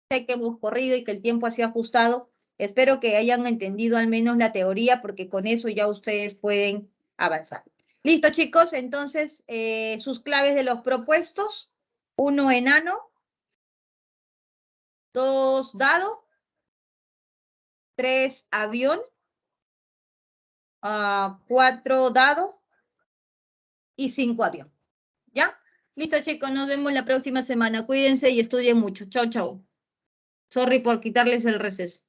sé que hemos corrido y que el tiempo ha sido ajustado. Espero que hayan entendido al menos la teoría, porque con eso ya ustedes pueden avanzar. Listo, chicos, entonces sus claves de los propuestos: 1 enano, 2 dado, 3 avión, 4 dado y 5 avión. ¿Ya? Listo, chicos, nos vemos la próxima semana. Cuídense y estudien mucho. Chao, chao. Sorry por quitarles el receso.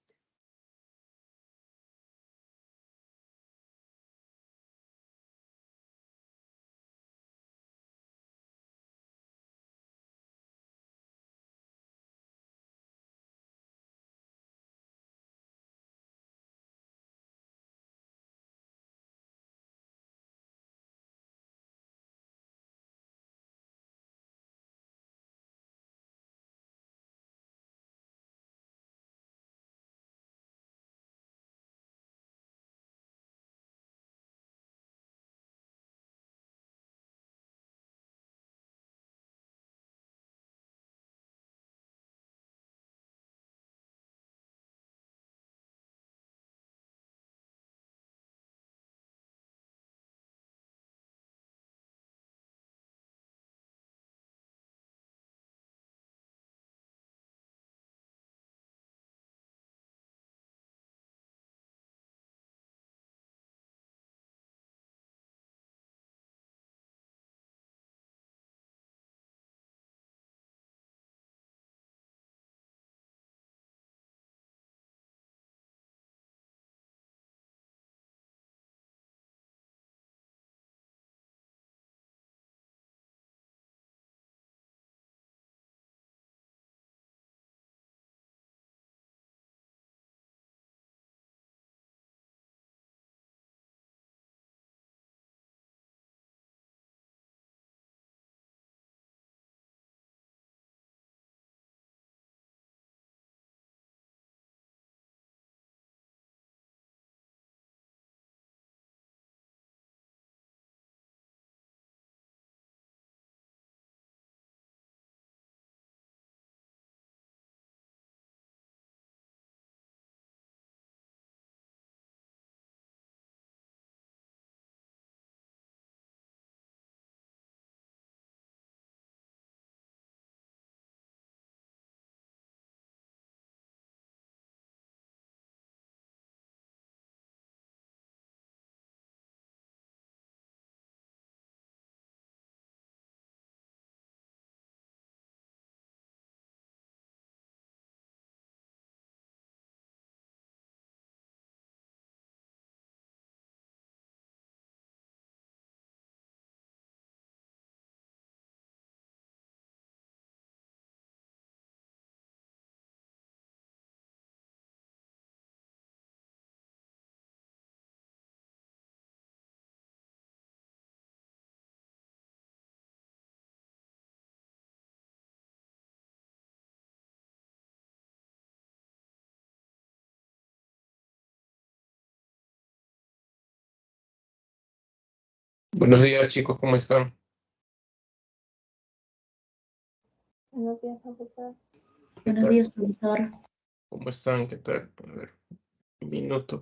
Buenos días, chicos, ¿cómo están? Buenos días, profesor. ¿Qué Buenos tal? días, profesor. ¿Cómo están? ¿Qué tal? A ver, un minuto.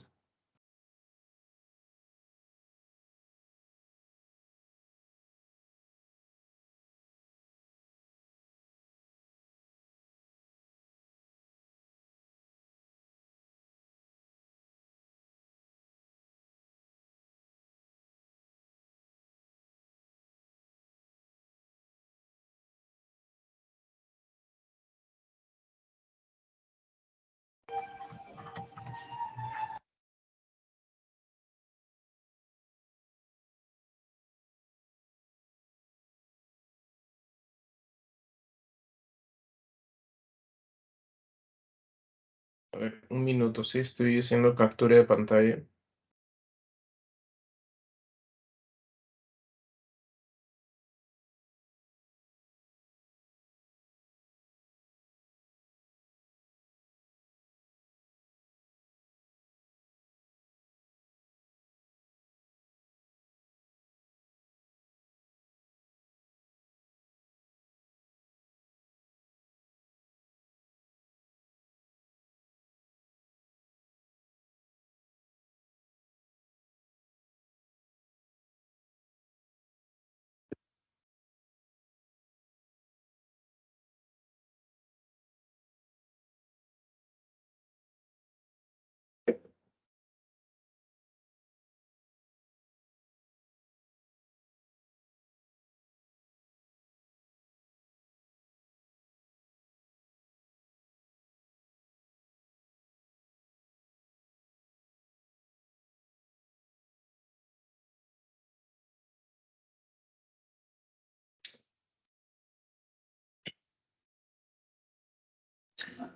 A ver, un minuto, sí, estoy haciendo captura de pantalla.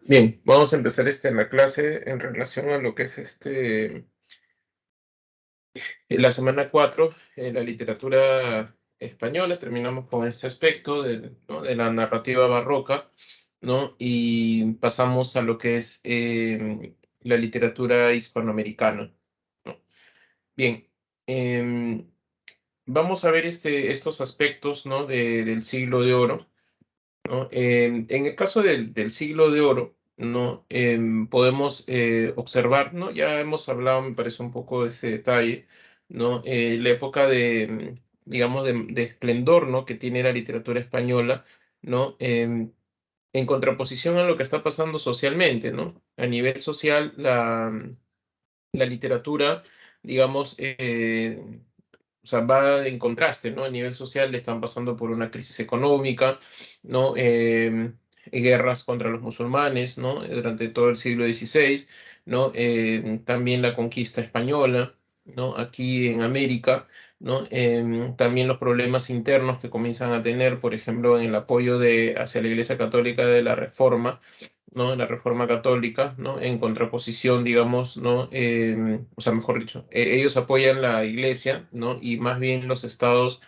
Bien, vamos a empezar la clase en relación a lo que es la semana 4, la literatura española. Terminamos con este aspecto ¿no? de la narrativa barroca, ¿no? Y pasamos a lo que es la literatura hispanoamericana, ¿no? Bien, em, vamos a ver estos aspectos, ¿no? Del siglo de oro, ¿no? En el caso del siglo de oro, ¿no? Podemos observar, ¿no? Ya hemos hablado, me parece, un poco de ese detalle, ¿no? La época digamos, de esplendor, ¿no? Que tiene la literatura española, ¿no? En contraposición a lo que está pasando socialmente, ¿no? A nivel social, la literatura, digamos, o sea, va en contraste, ¿no? A nivel social le están pasando por una crisis económica, ¿no? Guerras contra los musulmanes, ¿no? Durante todo el siglo XVI, ¿no? También la conquista española, ¿no? Aquí en América, ¿no? También los problemas internos que comienzan a tener, por ejemplo, en el apoyo hacia la Iglesia Católica de la Reforma, ¿no? En la Reforma Católica, ¿no? En contraposición, digamos, ¿no? O sea, mejor dicho, ellos apoyan la Iglesia, ¿no? Y más bien los estados,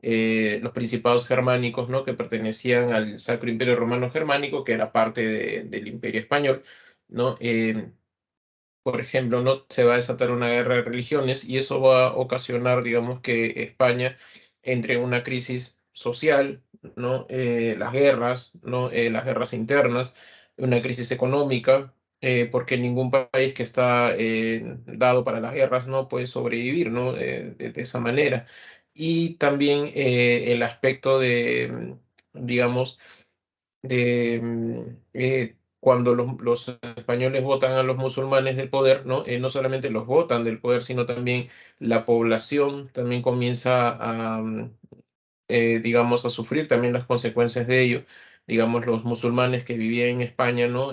los principados germánicos, ¿no? Que pertenecían al Sacro Imperio Romano Germánico, que era parte del Imperio Español, ¿no? Por ejemplo, ¿no? Se va a desatar una guerra de religiones y eso va a ocasionar, digamos, que España entre en una crisis social, ¿no? Las guerras, ¿no? Las guerras internas, una crisis económica, porque ningún país que está dado para las guerras no puede sobrevivir, ¿no? De esa manera. Y también el aspecto digamos, cuando los españoles votan a los musulmanes del poder, ¿no? No solamente los votan del poder, sino también la población también comienza digamos, a sufrir también las consecuencias de ello. Digamos, los musulmanes que vivían en España, ¿no?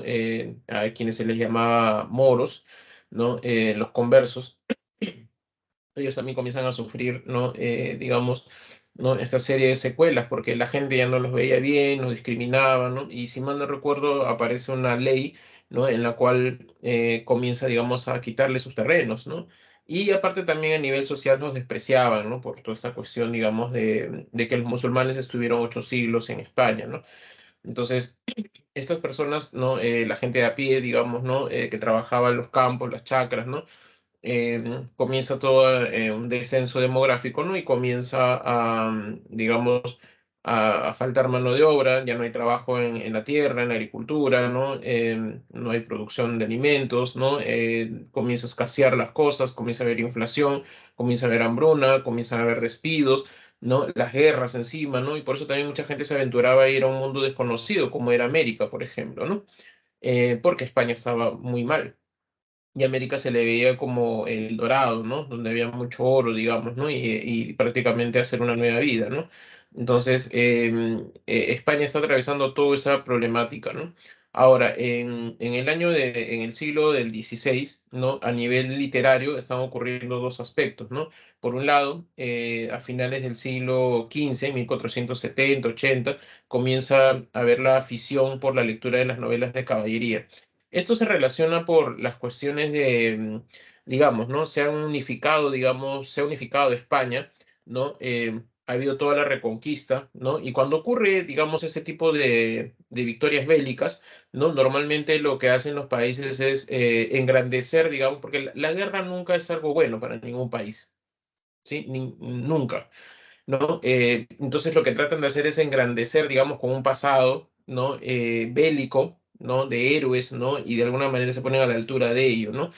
A quienes se les llamaba moros, ¿no? Los conversos, ellos también comienzan a sufrir, ¿no? Digamos, ¿no? Esta serie de secuelas, porque la gente ya no los veía bien, los discriminaba, ¿no? Y si mal no recuerdo, aparece una ley, ¿no? En la cual comienza, digamos, a quitarle sus terrenos, ¿no? Y aparte también a nivel social los despreciaban, ¿no? Por toda esta cuestión, digamos, de que los musulmanes estuvieron 8 siglos en España, ¿no? Entonces, estas personas, ¿no? La gente de a pie, digamos, ¿no? Que trabajaba en los campos, las chacras, ¿no? Comienza todo un descenso demográfico, ¿no? Y comienza digamos, a faltar mano de obra, ya no hay trabajo en la tierra, en la agricultura, ¿no? No hay producción de alimentos, ¿no? Comienza a escasear las cosas, comienza a haber inflación, comienza a haber hambruna, comienza a haber despidos, ¿no? Las guerras encima, ¿no? Y por eso también mucha gente se aventuraba a ir a un mundo desconocido, como era América, por ejemplo, ¿no? Porque España estaba muy mal y América se le veía como el dorado, ¿no? Donde había mucho oro, digamos, ¿no? Y prácticamente hacer una nueva vida, ¿no? Entonces, España está atravesando toda esa problemática, ¿no? Ahora, en el siglo del XVI, ¿no? A nivel literario están ocurriendo dos aspectos, ¿no? Por un lado, a finales del siglo XV, 1470, 80, comienza a haber la afición por la lectura de las novelas de caballería. Esto se relaciona por las cuestiones digamos, ¿no? Se han unificado, digamos, se ha unificado España, ¿no? Ha habido toda la reconquista, ¿no? Y cuando ocurre, digamos, ese tipo de victorias bélicas, ¿no? Normalmente lo que hacen los países es engrandecer, digamos, porque la guerra nunca es algo bueno para ningún país, ¿sí? Nunca, ¿no? Entonces lo que tratan de hacer es engrandecer, digamos, con un pasado, ¿no? Bélico, ¿no? De héroes, ¿no? Y de alguna manera se ponen a la altura de ello, ¿no?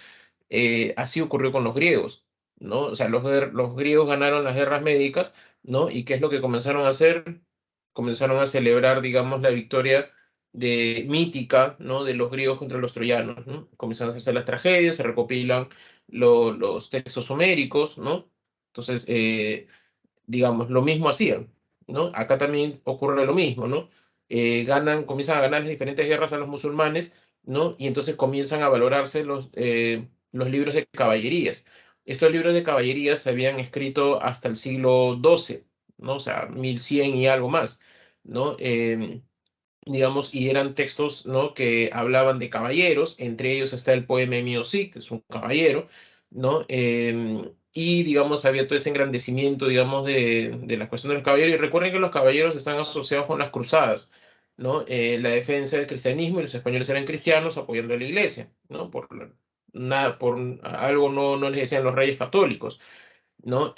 Así ocurrió con los griegos, ¿no? O sea, los griegos ganaron las guerras médicas, ¿no? ¿Y qué es lo que comenzaron a hacer? Comenzaron a celebrar, digamos, la victoria mítica, ¿no? De los griegos contra los troyanos, ¿no? Comenzaron a hacer las tragedias, se recopilan los textos homéricos, ¿no? Entonces, digamos, lo mismo hacían, ¿no? Acá también ocurre lo mismo, ¿no? Comienzan a ganar las diferentes guerras a los musulmanes, ¿no? Y entonces comienzan a valorarse los libros de caballerías. Estos libros de caballerías se habían escrito hasta el siglo XII, ¿no? O sea, 1100 y algo más, ¿no? digamos, y eran textos, ¿no? Que hablaban de caballeros, entre ellos está el poema Emío Sí, que es un caballero, ¿no? Y, digamos, había todo ese engrandecimiento, digamos, de la cuestión del caballero. Y recuerden que los caballeros están asociados con las cruzadas, ¿no? La defensa del cristianismo, y los españoles eran cristianos apoyando a la iglesia, ¿no? Nada, por algo no les decían los reyes católicos, ¿no?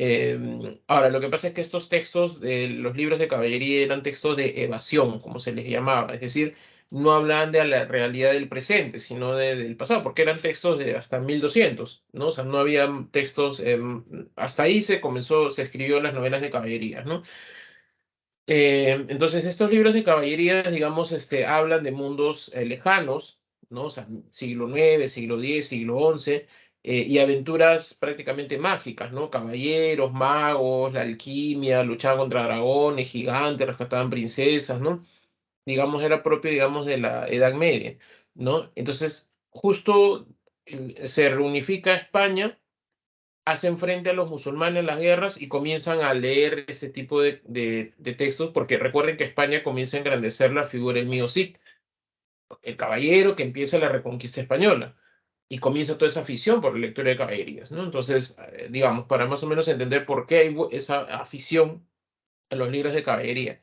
Ahora, lo que pasa es que estos textos de los libros de caballería eran textos de evasión, como se les llamaba, es decir, no hablaban de la realidad del presente, sino del pasado, porque eran textos de hasta 1200, ¿no? O sea, no había textos, hasta ahí se escribió las novelas de caballería, ¿no? Entonces, estos libros de caballería, digamos, hablan de mundos lejanos, ¿no? O sea, siglo IX, siglo X, siglo XI, y aventuras prácticamente mágicas, ¿no? Caballeros, magos, la alquimia, luchaban contra dragones, gigantes, rescataban princesas, ¿no? Digamos, era propio, digamos, de la Edad Media, ¿no? Entonces, justo se reunifica España, hacen frente a los musulmanes en las guerras y comienzan a leer ese tipo de textos, porque recuerden que España comienza a engrandecer la figura del mío Cid, el caballero que empieza la reconquista española, y comienza toda esa afición por la lectura de caballerías, ¿no? Entonces, digamos, para más o menos entender por qué hay esa afición a los libros de caballería.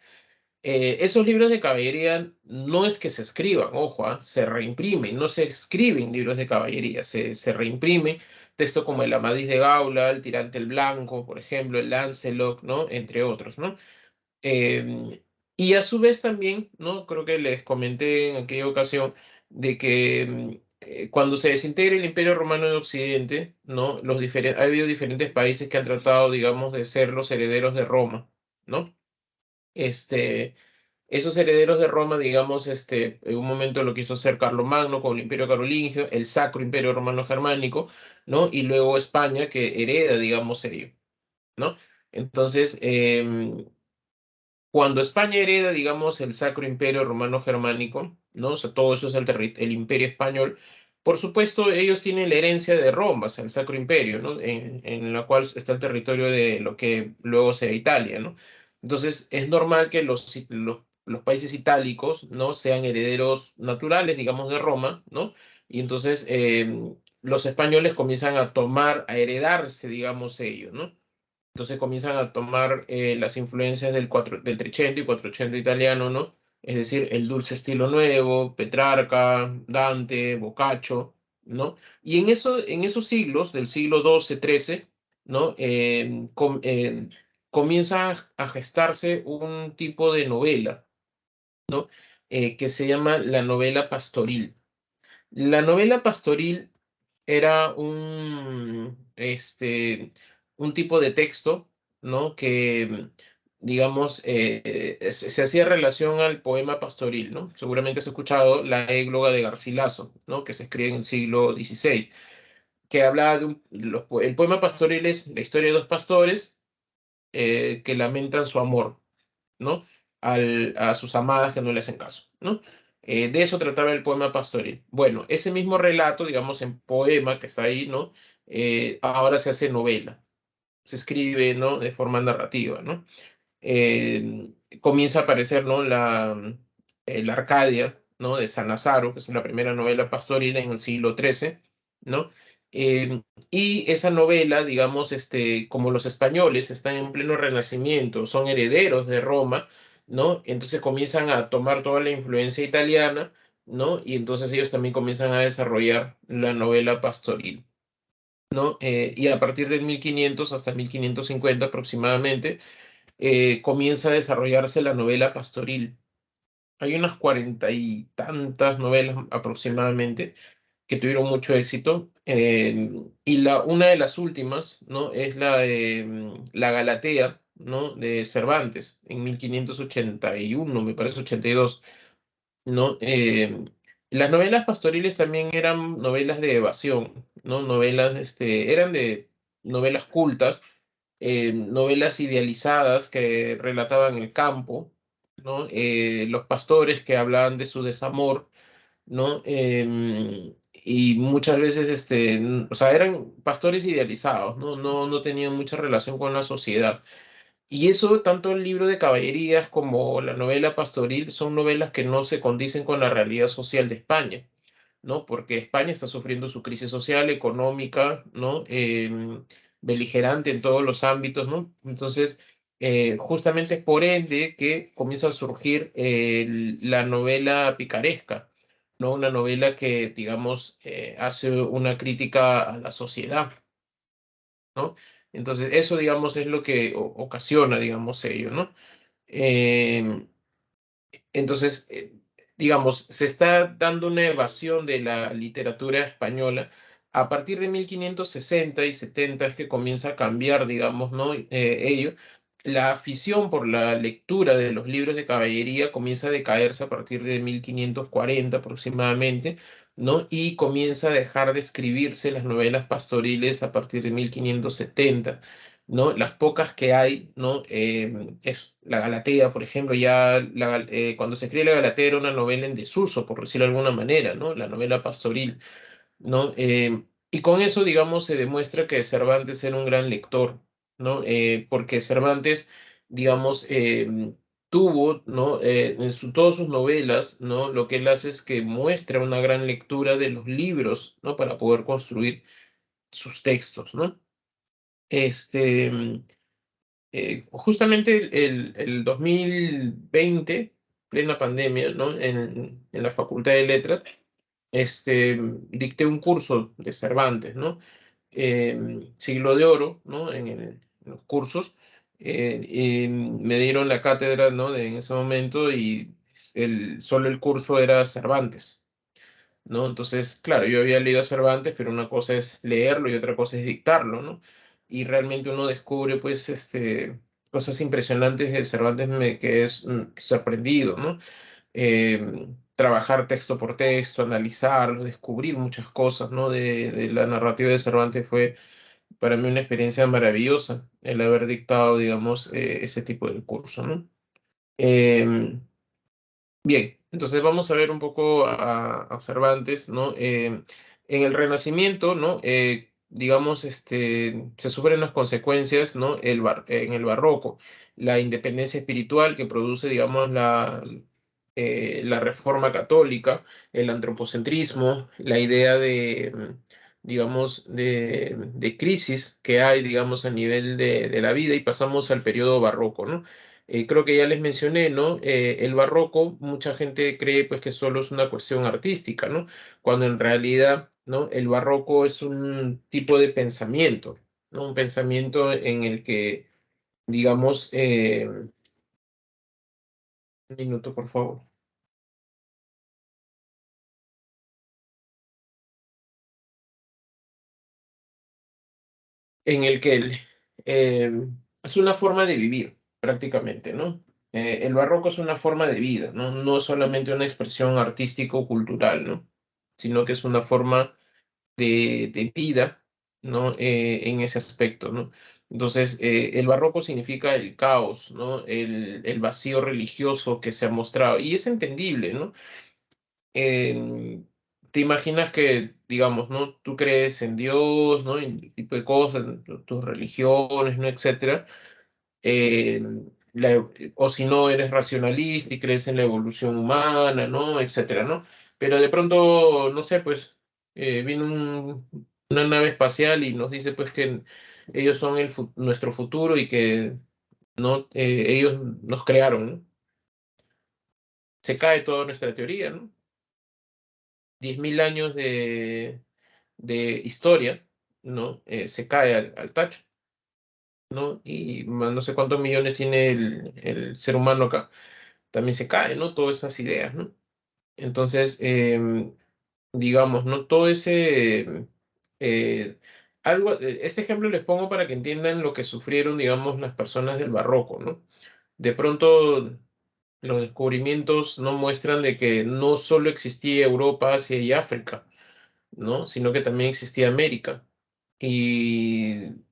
Esos libros de caballería no es que se escriban, ojo, se reimprimen, no se escriben libros de caballería, se reimprimen textos como el Amadís de Gaula, el Tirante el Blanco, por ejemplo, el Lancelot, ¿no? Entre otros, ¿no? Eh, y a su vez también, ¿no? Creo que les comenté en aquella ocasión de que cuando se desintegra el Imperio Romano en Occidente, ¿no? Ha habido diferentes países que han tratado, digamos, de ser los herederos de Roma, ¿no? Este, Esos herederos de Roma, digamos, en un momento lo quiso hacer Carlomagno con el Imperio Carolingio, el Sacro Imperio Romano Germánico, ¿no? Y luego España, que hereda, digamos, ello, ¿no? Entonces, cuando España hereda, digamos, el Sacro Imperio Romano Germánico, ¿no? O sea, todo eso es el Imperio Español. Por supuesto, ellos tienen la herencia de Roma, o sea, el Sacro Imperio, ¿no? En la cual está el territorio de lo que luego será Italia, ¿no? Entonces, es normal que los países itálicos, ¿no? Sean herederos naturales, digamos, de Roma, ¿no? Y entonces, los españoles comienzan a tomar, a heredarse, digamos, ellos, ¿no? Entonces comienzan a tomar las influencias del Trecento y Quattrocento italiano, ¿no? Es decir, el dulce estilo nuevo, Petrarca, Dante, Boccaccio, ¿no? Y en esos siglos, del siglo XII, XIII, ¿no? Comienza a gestarse un tipo de novela, ¿no? Que se llama la novela pastoril. La novela pastoril era un tipo de texto, ¿no? Que, digamos, se hacía relación al poema pastoril, ¿no? Seguramente has escuchado la égloga de Garcilaso, ¿no? Que se escribe en el siglo XVI, que hablaba el poema pastoril es la historia de dos pastores que lamentan su amor, ¿no? A sus amadas que no le hacen caso, ¿no? De eso trataba el poema pastoril. Bueno, ese mismo relato, digamos, en poema que está ahí, ¿no? Ahora se hace novela, se escribe, ¿no? De forma narrativa, ¿no? Comienza a aparecer, ¿no? La Arcadia, ¿no? De San Lazaro, que es la primera novela pastoril en el siglo XIII, ¿no? Y esa novela, digamos, como los españoles están en pleno renacimiento, son herederos de Roma, ¿no? Entonces comienzan a tomar toda la influencia italiana, ¿no? Y entonces ellos también comienzan a desarrollar la novela pastoril, ¿no? Y a partir del 1500 hasta 1550 aproximadamente, comienza a desarrollarse la novela pastoril. Hay unas cuarenta y tantas novelas aproximadamente que tuvieron mucho éxito. Y una de las últimas, ¿no? Es la de La Galatea, ¿no? De Cervantes, en 1581, me parece 82, ¿no? Las novelas pastoriles también eran novelas de evasión, ¿no? Eran de novelas cultas, novelas idealizadas que relataban el campo, ¿no? Los pastores que hablaban de su desamor, ¿no? Y muchas veces, o sea, eran pastores idealizados, ¿no? No tenían mucha relación con la sociedad. Y eso, tanto el libro de caballerías como la novela pastoril, son novelas que no se condicen con la realidad social de España, ¿no? Porque España está sufriendo su crisis social, económica, ¿no? Beligerante en todos los ámbitos, ¿no? Entonces, justamente es por ende que comienza a surgir la novela picaresca, ¿no? Una novela que, digamos, hace una crítica a la sociedad, ¿no? Entonces, eso, digamos, es lo que ocasiona, digamos, ello, ¿no? Em, entonces, digamos, se está dando una evasión de la literatura española. A partir de 1560 y 70 es que comienza a cambiar, digamos, ¿no? Ello. La afición por la lectura de los libros de caballería comienza a decaerse a partir de 1540 aproximadamente, ¿no? Y comienza a dejar de escribirse las novelas pastoriles a partir de 1570. ¿No? Las pocas que hay, ¿no? Es la Galatea, por ejemplo, cuando se escribe la Galatea era una novela en desuso, por decirlo de alguna manera, ¿no? La novela pastoril, ¿no? Y con eso, digamos, se demuestra que Cervantes era un gran lector, ¿no? Porque Cervantes, digamos, tuvo, ¿no? Todas sus novelas, ¿no? Lo que él hace es que muestra una gran lectura de los libros, ¿no? Para poder construir sus textos, ¿no? Este, justamente el 2020, plena pandemia, ¿no? En la Facultad de Letras, dicté un curso de Cervantes, ¿no? Siglo de Oro, ¿no? En los cursos, y me dieron la cátedra, ¿no? En ese momento y solo el curso era Cervantes. ¿No? Entonces, claro, yo había leído a Cervantes, pero una cosa es leerlo y otra cosa es dictarlo, ¿no? Y realmente uno descubre, pues, cosas impresionantes de Cervantes me que es sorprendido, ¿no? Trabajar texto por texto, analizarlo, descubrir muchas cosas, ¿no? De la narrativa de Cervantes fue para mí una experiencia maravillosa el haber dictado, digamos, ese tipo de curso, ¿no? Em, Bien, entonces vamos a ver un poco a Cervantes, ¿no? En el Renacimiento, ¿no? Digamos, se sufren las consecuencias, ¿no? En el Barroco, la independencia espiritual que produce, digamos, la Reforma Católica, el antropocentrismo, la idea digamos, de crisis que hay, digamos, a nivel de la vida y pasamos al periodo barroco, ¿no? Creo que ya les mencioné, ¿no? El barroco, mucha gente cree pues que solo es una cuestión artística, ¿no? Cuando en realidad, ¿no? El barroco es un tipo de pensamiento, ¿no? Un pensamiento en el que, digamos, un minuto, por favor. En el que eh, es una forma de vivir, prácticamente, ¿no? El barroco es una forma de vida, ¿no? No es solamente una expresión artístico-cultural, ¿no? Sino que es una forma de vida, ¿no? En ese aspecto, ¿no? Entonces, el barroco significa el caos, ¿no? El vacío religioso que se ha mostrado. Y es entendible, ¿no? Eh, Te imaginas que, digamos, ¿no? Tú crees en Dios, ¿no? En este tipo de cosas, en tus religiones, ¿no? Etcétera. Eh, o si no, eres racionalista y crees en la evolución humana, ¿no? Etcétera, ¿no? Pero de pronto, no sé, pues, viene una nave espacial y nos dice, pues, que ellos son nuestro futuro y que, ¿no? Ellos nos crearon, ¿no? Se cae toda nuestra teoría, ¿no? 10.000 años de historia, ¿no? Se cae al tacho, ¿no? Y no sé cuántos millones tiene el ser humano acá, también se cae, ¿no? Todas esas ideas, ¿no? Entonces, digamos, ¿no? Todo eh, este ejemplo les pongo para que entiendan lo que sufrieron, digamos, las personas del barroco, ¿no? De pronto, los descubrimientos no muestran de que no solo existía Europa, Asia y África, ¿no? Sino que también existía América. Y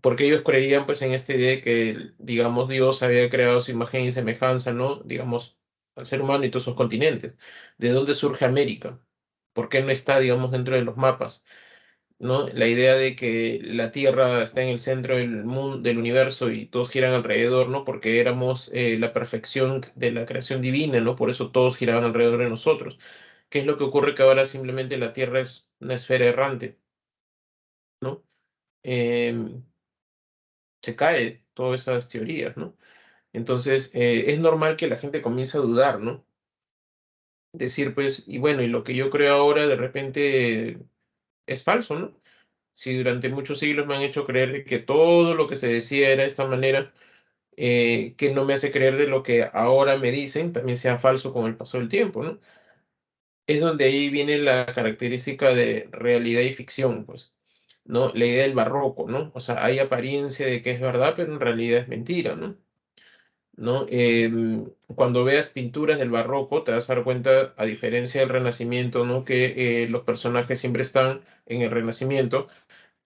porque ellos creían pues en esta idea de que, digamos, Dios había creado su imagen y semejanza, ¿no? Digamos, al ser humano y todos sus continentes. ¿De dónde surge América? ¿Por qué no está, digamos, dentro de los mapas? ¿no? La idea de que la Tierra está en el centro del mundo, del universo y todos giran alrededor, ¿no? Porque éramos la perfección de la creación divina, ¿no? Por eso todos giraban alrededor de nosotros. ¿Qué es lo que ocurre? Que ahora simplemente la Tierra es una esfera errante, ¿no? Em, Se cae todas esas teorías, ¿no? Entonces, es normal que la gente comience a dudar, ¿no? Decir, pues, y bueno, y lo que yo creo ahora de repente es falso, ¿no? Si durante muchos siglos me han hecho creer de que todo lo que se decía era de esta manera, que no me hace creer de lo que ahora me dicen también sea falso con el paso del tiempo, ¿no? Es donde ahí viene la característica de realidad y ficción, pues, ¿no? La idea del barroco, ¿no? O sea, hay apariencia de que es verdad, pero en realidad es mentira, ¿no? ¿No? Cuando veas pinturas del barroco, te vas a dar cuenta, a diferencia del Renacimiento, ¿no? Que los personajes siempre están en el Renacimiento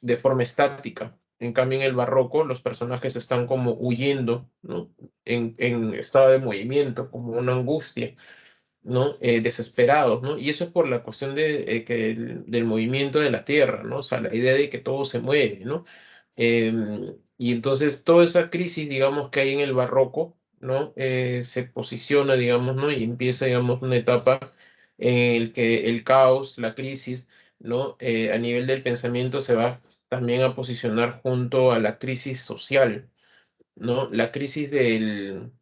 de forma estática. En cambio, en el barroco, los personajes están como huyendo, ¿no? En estado de movimiento, como una angustia, ¿no? Desesperados, ¿no? Y eso es por la cuestión del movimiento de la tierra, ¿no? O sea, la idea de que todo se mueve, ¿no? Y entonces toda esa crisis, digamos, que hay en el barroco, ¿no? Se posiciona, digamos, ¿no? Y empieza, digamos, una etapa en el que el caos, la crisis, ¿no? A nivel del pensamiento se va también a posicionar junto a la crisis social, ¿no? La crisis del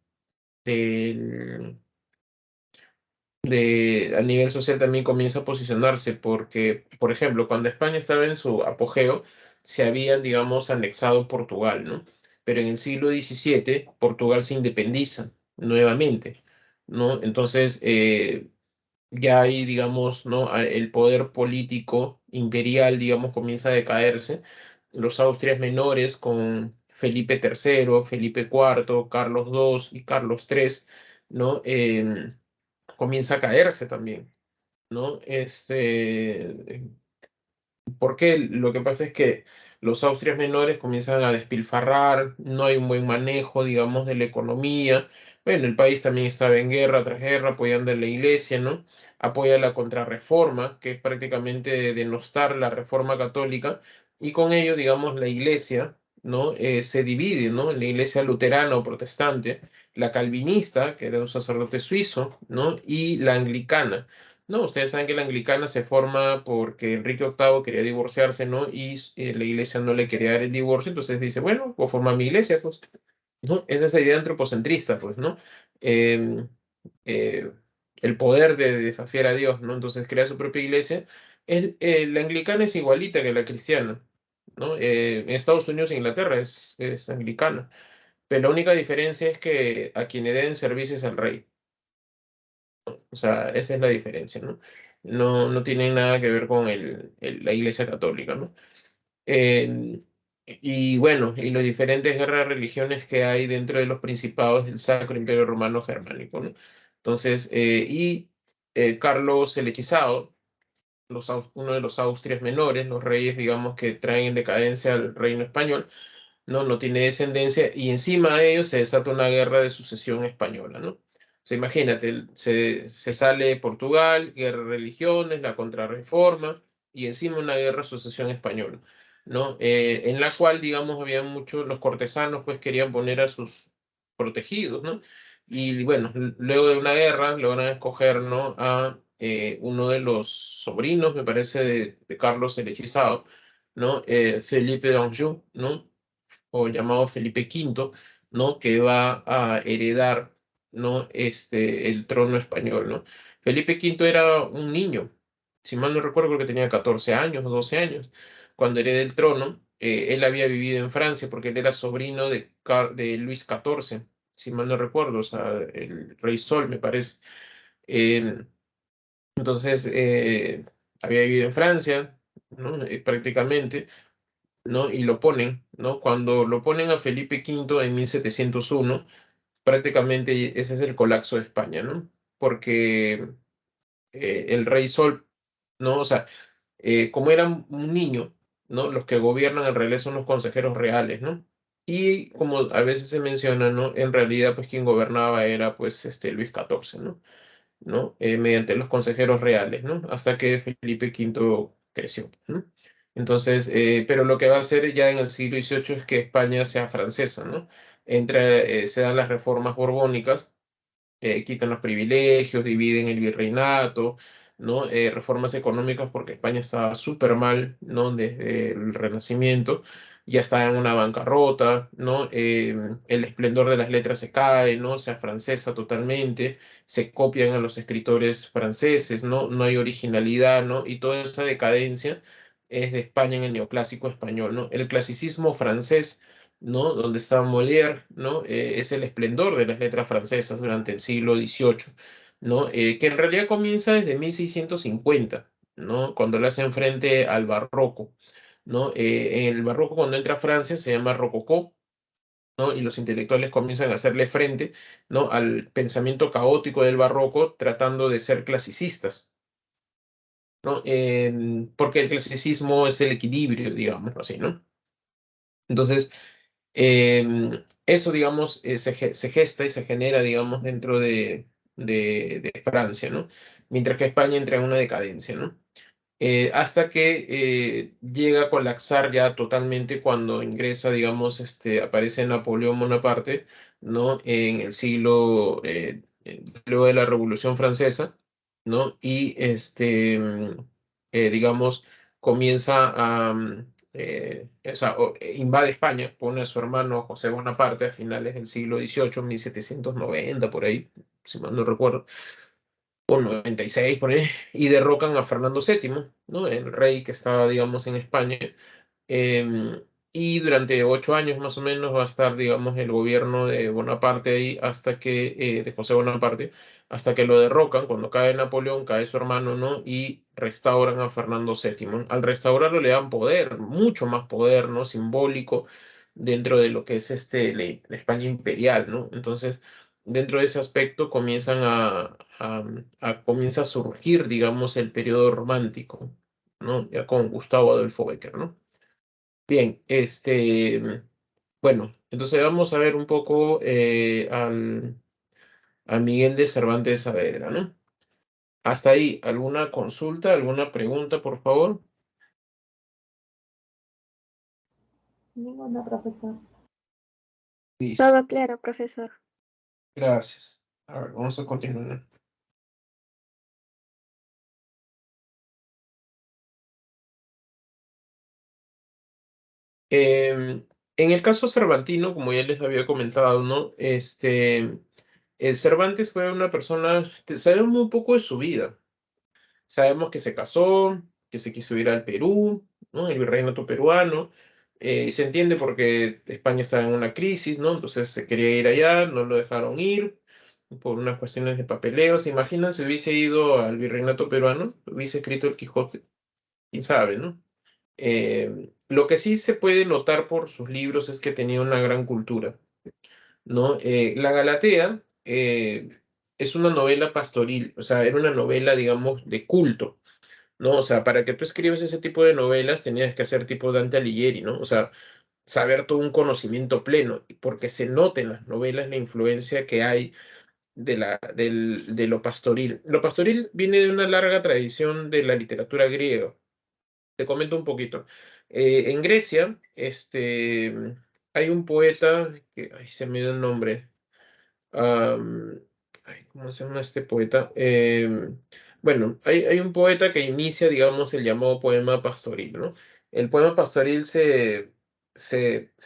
a nivel social también comienza a posicionarse porque, por ejemplo, cuando España estaba en su apogeo, se había, digamos, anexado Portugal, ¿no? Pero en el siglo XVII, Portugal se independiza nuevamente, ¿no? Entonces, ya ahí, digamos, ¿no? El poder político imperial, digamos, comienza a decaerse. Los Austrias menores con Felipe III, Felipe IV, Carlos II y Carlos III, ¿no? Comienza a caerse también, ¿no? ¿Por qué? Lo que pasa es que los Austrias menores comienzan a despilfarrar, no hay un buen manejo, digamos, de la economía. Bueno, el país también estaba en guerra tras guerra, apoyando a la iglesia, ¿no? Apoya la contrarreforma, que es prácticamente denostar la reforma católica, y con ello, digamos, la iglesia, ¿no? Se divide, ¿no? La iglesia luterana o protestante, la calvinista, que era un sacerdote suizo, ¿no? Y la anglicana. No, ustedes saben que la anglicana se forma porque Enrique VIII quería divorciarse, ¿no? Y la iglesia no le quería dar el divorcio, entonces dice, bueno, voy a formar mi iglesia, pues, ¿no? Es esa idea antropocentrista, pues, ¿no? Em, eh, el poder de desafiar a Dios, ¿no? Entonces crea su propia iglesia. La anglicana es igualita que la cristiana, ¿no? En Estados Unidos e Inglaterra es anglicana, pero la única diferencia es que a quien le den servicio es al rey. O sea, esa es la diferencia, ¿no? No tiene nada que ver con la Iglesia Católica, ¿no? Eh, y bueno, y las diferentes guerras de religiones que hay dentro de los principados del Sacro Imperio Romano Germánico, ¿no? Entonces, Carlos el Hechizado, uno de los Austrias menores, los reyes, digamos, que traen en decadencia al reino español, ¿no? No tiene descendencia y encima de ellos se desata una guerra de sucesión española, ¿no? O sea, imagínate, se sale Portugal, guerra de religiones, la contrarreforma y encima una guerra de sucesión española, ¿no? En la cual, digamos, había muchos, los cortesanos pues querían poner a sus protegidos, ¿no? Y bueno, luego de una guerra logran escoger, ¿no? A uno de los sobrinos, me parece, de Carlos el Hechizado, ¿no? Felipe d'Anjou, ¿no? O llamado Felipe V, ¿no? Que va a heredar, ¿no? El trono español, ¿no? Felipe V era un niño, si mal no recuerdo, creo que tenía 14 años o 12 años, cuando hereda el trono. Él había vivido en Francia porque él era sobrino de Luis XIV, si mal no recuerdo, o sea, el rey Sol, me parece. Eh, entonces, había vivido en Francia, ¿no? Prácticamente, ¿no? Y lo ponen, ¿no? Cuando lo ponen a Felipe V en 1701, prácticamente ese es el colapso de España, ¿no? Porque el rey Sol, ¿no? O sea, como era un niño, ¿no? Los que gobiernan en realidad son los consejeros reales, ¿no? Y como a veces se menciona, ¿no? En realidad, pues quien gobernaba era, pues, Luis XIV, ¿no? ¿No? Mediante los consejeros reales, ¿no? Hasta que Felipe V creció, ¿no? Entonces, pero lo que va a hacer ya en el siglo XVIII es que España sea francesa, ¿no? Se dan las reformas borbónicas, quitan los privilegios, dividen el virreinato, ¿no? Reformas económicas porque España estaba súper mal, ¿no? Desde el Renacimiento, ya estaba en una bancarrota, ¿no? El esplendor de las letras se cae, ¿no? Se afrancesa totalmente, se copian a los escritores franceses, ¿no? No hay originalidad, ¿no? Y toda esa decadencia es de España en el neoclásico español, ¿no? El clasicismo francés, ¿no? Donde está Molière, ¿no? Es el esplendor de las letras francesas durante el siglo XVIII, ¿no? Que en realidad comienza desde 1650, ¿no? Cuando le hacen frente al barroco, ¿no? En el barroco, cuando entra a Francia, se llama rococó, ¿no? Y los intelectuales comienzan a hacerle frente, ¿no? Al pensamiento caótico del barroco, tratando de ser clasicistas, ¿no? Porque el clasicismo es el equilibrio, digamos así, ¿no? Entonces, eso, digamos, se gesta y se genera, digamos, dentro de Francia, ¿no? Mientras que España entra en una decadencia, ¿no? Hasta que llega a colapsar ya totalmente cuando ingresa, digamos, aparece Napoleón Bonaparte, ¿no? En el siglo, luego de la Revolución Francesa, ¿no? Y, digamos, comienza a, o sea, invade España, pone a su hermano José Bonaparte a finales del siglo XVIII, 1790, por ahí, si mal no recuerdo o 96 por ahí, y derrocan a Fernando VII, ¿no? El rey que estaba, digamos, en España. Em, y durante 8 años más o menos va a estar, digamos, el gobierno de Bonaparte ahí de José Bonaparte, hasta que lo derrocan. Cuando cae Napoleón, cae su hermano, ¿no? Y restauran a Fernando VII. Al restaurarlo le dan poder, mucho más poder, ¿no? Simbólico dentro de lo que es la España imperial, ¿no? Entonces, dentro de ese aspecto comienza a surgir, digamos, el periodo romántico, ¿no? Ya con Gustavo Adolfo Bécquer, ¿no? Bien, bueno, entonces vamos a ver un poco a Miguel de Cervantes Saavedra, ¿no? Hasta ahí, ¿alguna consulta, alguna pregunta, por favor? Ninguna, profesor. Listo, Todo claro, profesor. gracias. A ver, vamos a continuar. En el caso cervantino, como ya les había comentado, ¿no? Cervantes fue una persona, sabemos muy poco de su vida. Sabemos que se casó, que se quiso ir al Perú, ¿no? El virreinato peruano. Se entiende porque España estaba en una crisis, ¿no? Entonces se quería ir allá, no lo dejaron ir por unas cuestiones de papeleo. ¿Se imaginan si hubiese ido al virreinato peruano? Hubiese escrito el Quijote. ¿Quién sabe, no? Lo que sí se puede notar por sus libros es que tenía una gran cultura, ¿no? La Galatea es una novela pastoril, o sea, era una novela, digamos, de culto, ¿no? O sea, para que tú escribas ese tipo de novelas tenías que hacer tipo Dante Alighieri, ¿no? O sea, saber todo un conocimiento pleno, porque se nota en las novelas la influencia que hay de lo pastoril. Lo pastoril viene de una larga tradición de la literatura griega. Te comento un poquito. En Grecia, hay un poeta, ay, se me dio el nombre. Am, ay, ¿cómo se llama este poeta? Bueno, hay un poeta que inicia, digamos, el llamado poema pastoril, ¿no? El poema pastoril se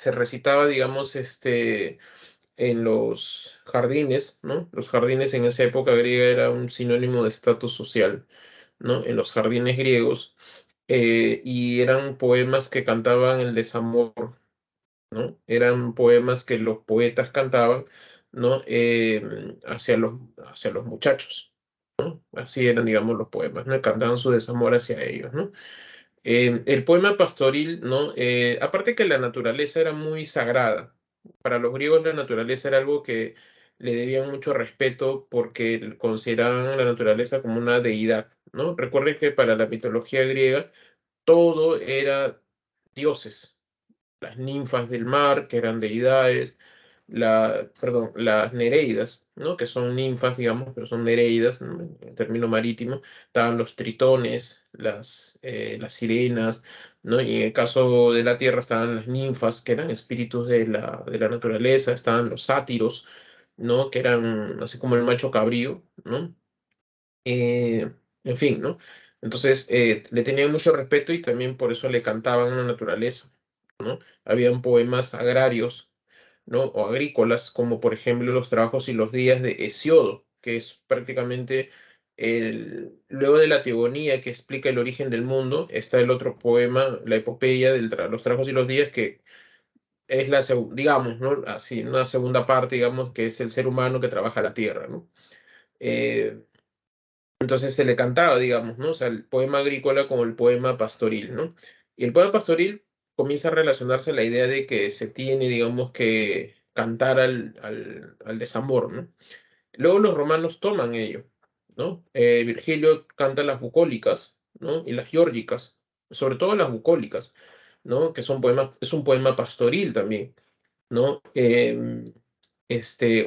recitaba, digamos, en los jardines, ¿no? Los jardines en esa época griega era un sinónimo de estatus social, ¿no? En los jardines griegos, y eran poemas que cantaban el desamor, ¿no? Eran poemas que los poetas cantaban, ¿no? Hacia los muchachos, ¿no? Así eran, digamos, los poemas, ¿no? Cantaban su desamor hacia ellos, ¿no? El poema pastoril, ¿no? Aparte que la naturaleza era muy sagrada. Para los griegos la naturaleza era algo que le debían mucho respeto porque consideraban la naturaleza como una deidad, ¿no? Recuerden que para la mitología griega todo era dioses, las ninfas del mar, que eran deidades, perdón, las nereidas, ¿no? Que son ninfas, digamos, pero son nereidas, ¿no? En término marítimo. Estaban los tritones, las sirenas, ¿no? Y en el caso de la tierra estaban las ninfas, que eran espíritus de la naturaleza, estaban los sátiros, ¿no? Que eran así como el macho cabrío, ¿no? En fin, ¿no? Entonces, le tenían mucho respeto y también por eso le cantaban a la naturaleza, ¿no? Habían poemas agrarios, ¿no? O agrícolas, como por ejemplo los trabajos y los días de Hesiodo, que es prácticamente luego de la Teogonía que explica el origen del mundo, está el otro poema, la epopeya de los trabajos y los días, que es digamos, ¿no? Así, una segunda parte, digamos, que es el ser humano que trabaja la tierra, ¿no? Eh, entonces se le cantaba, digamos, ¿no? O sea, el poema agrícola como el poema pastoril, ¿no? Y el poema pastoril comienza a relacionarse a la idea de que se tiene, digamos, que cantar al desamor, ¿no? Luego los romanos toman ello, ¿no? Virgilio canta las bucólicas, ¿no? Y las geórgicas, sobre todo las bucólicas, ¿no? Que son poemas, es un poema pastoril también, ¿no?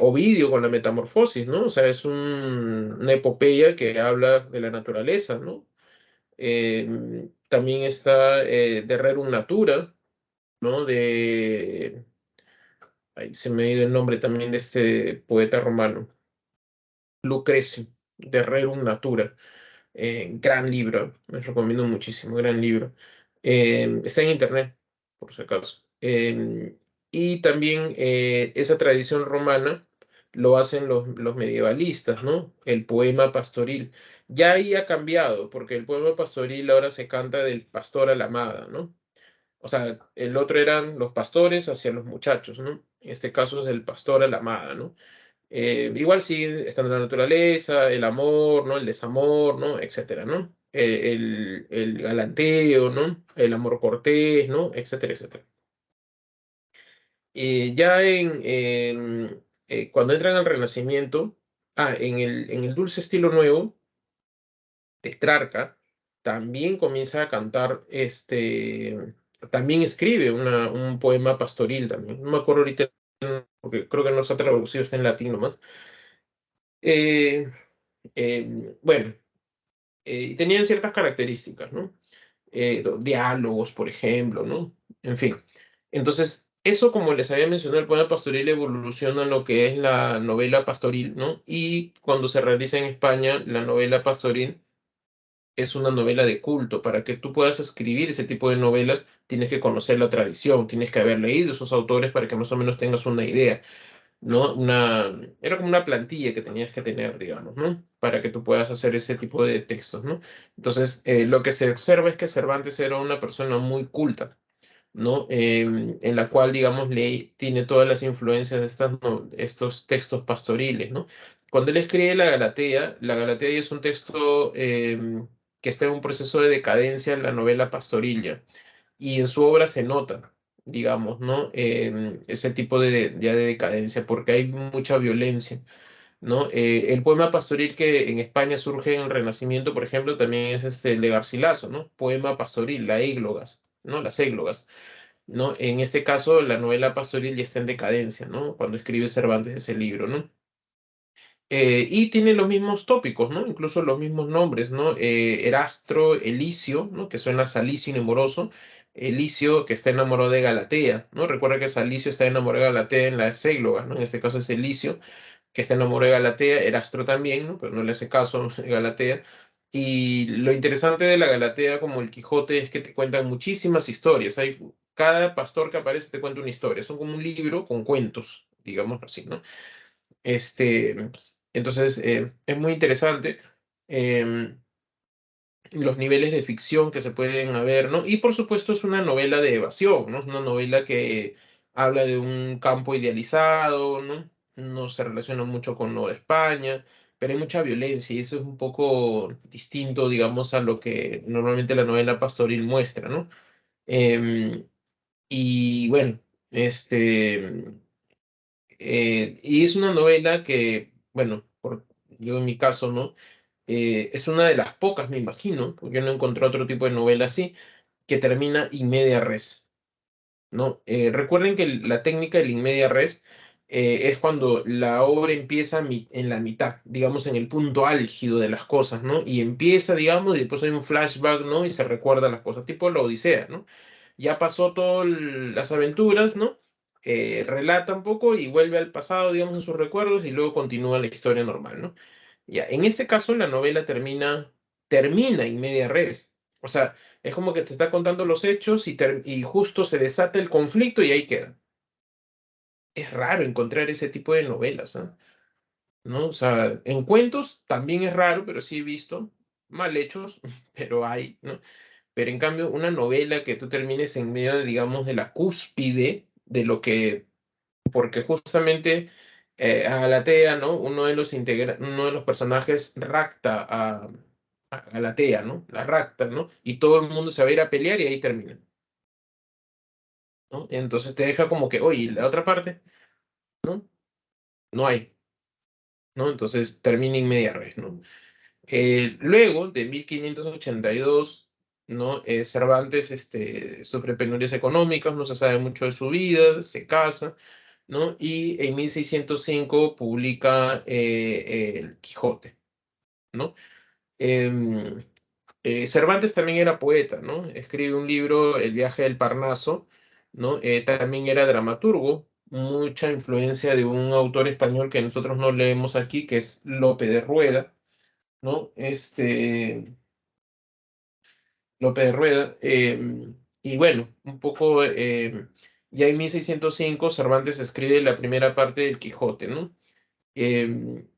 Ovidio con la Metamorfosis, ¿no? O sea, es una epopeya que habla de la naturaleza, ¿no? También está De Rerum Natura, ¿no? Ahí se me ha ido el nombre también de este poeta romano, Lucrecio, De Rerum Natura. Gran libro, les recomiendo muchísimo, gran libro. Está en internet, por si acaso. Y también esa tradición romana lo hacen los medievalistas, ¿no? El poema pastoril. Ya ahí ha cambiado, porque el poema pastoril ahora se canta del pastor a la amada, ¿no? O sea, el otro eran los pastores hacia los muchachos, ¿no? En este caso es el pastor a la amada, ¿no? Igual sigue estando la naturaleza, el amor, ¿no? El desamor, ¿no? Etcétera, ¿no? El galanteo, ¿no? El amor cortés, ¿no? Etcétera, etcétera. Ya cuando entran al Renacimiento, en el dulce estilo nuevo, Petrarca también comienza a cantar, también escribe un poema pastoril también. No me acuerdo ahorita, porque creo que no está traducido, está en latín nomás. Eh, bueno, tenían ciertas características, ¿no? Diálogos, por ejemplo, ¿no? En fin. Entonces, eso, como les había mencionado, el poema pastoril evoluciona en lo que es la novela pastoril, ¿no? Y cuando se realiza en España, la novela pastoril es una novela de culto. Para que tú puedas escribir ese tipo de novelas, tienes que conocer la tradición, tienes que haber leído esos autores para que más o menos tengas una idea, ¿no? Era como una plantilla que tenías que tener, digamos, ¿no? Para que tú puedas hacer ese tipo de textos, ¿no? Entonces, lo que se observa es que Cervantes era una persona muy culta, ¿no? En la cual, digamos, tiene todas las influencias de estos textos pastoriles, ¿no? Cuando él escribe la Galatea ya es un texto que está en un proceso de decadencia en la novela pastorilla, y en su obra se nota, digamos, ¿no? Ese tipo ya de decadencia, porque hay mucha violencia, ¿no? El poema pastoril que en España surge en el Renacimiento, por ejemplo, también es el de Garcilaso, ¿no? Poema pastoril, la églogas, ¿no? Las églogas, ¿no? En este caso, la novela pastoril ya está en decadencia, ¿no? Cuando escribe Cervantes ese libro, ¿no? Y tiene los mismos tópicos, ¿no? Incluso los mismos nombres, ¿no? Erastro, Elicio, ¿no? Que suena Salicio y Moroso. Elicio, que está enamorado de Galatea, ¿no? Recuerda que Salicio está enamorado de Galatea en las églogas, ¿no? En este caso es Elicio, que está enamorado de Galatea. Erastro también, ¿no? Pero no le hace caso a Galatea. Y lo interesante de la Galatea, como el Quijote, es que te cuentan muchísimas historias. Cada pastor que aparece te cuenta una historia. Son como un libro con cuentos, digamos así, ¿no? Este, entonces, es muy interesante em, los niveles de ficción que se pueden haber, ¿no? Y por supuesto es una novela de evasión, ¿no? Es una novela que habla de un campo idealizado, ¿no? No se relaciona mucho con lo de España, pero hay mucha violencia y eso es un poco distinto, digamos, a lo que normalmente la novela pastoril muestra, ¿no? Em, y bueno, este... y es una novela que, bueno, yo en mi caso, ¿no? Es una de las pocas, me imagino, porque yo no encontré otro tipo de novela así, que termina in media res, ¿no? Recuerden que la técnica del in media res es cuando la obra empieza en la mitad, digamos, en el punto álgido de las cosas, ¿no? Y empieza, digamos, y después hay un flashback, ¿no? Y se recuerda las cosas, tipo la Odisea, ¿no? Ya pasó todas las aventuras, ¿no? Relata un poco y vuelve al pasado, digamos, en sus recuerdos y luego continúa la historia normal, ¿no? Ya, en este caso la novela termina in media res. O sea, es como que te está contando los hechos y justo se desata el conflicto y ahí queda. Es raro encontrar ese tipo de novelas, ¿ah? ¿No? O sea, en cuentos también es raro, pero sí he visto mal hechos, pero hay, ¿no? Pero en cambio, una novela que tú termines en medio, digamos, de la cúspide de lo que, porque justamente a Galatea, ¿no? Uno de los personajes rapta a Galatea, ¿no? La rapta, ¿no? Y todo el mundo se va a ir a pelear y ahí termina, ¿no? Entonces te deja como que, oye, ¿y la otra parte? ¿No? No hay, ¿no? Entonces termina en media res, ¿no? Luego de 1582, ¿no? Cervantes sufre penurias económicas, no se sabe mucho de su vida, se casa, ¿no? Y en 1605 publica El Quijote, ¿no? Em, Cervantes también era poeta, ¿no? Escribe un libro, El viaje del Parnaso, ¿no? También era dramaturgo, mucha influencia de un autor español que nosotros no leemos aquí, que es Lope de Rueda, ¿no? Lope de Rueda. Y bueno, un poco, ya en 1605 Cervantes escribe la primera parte del Quijote, ¿no? Em,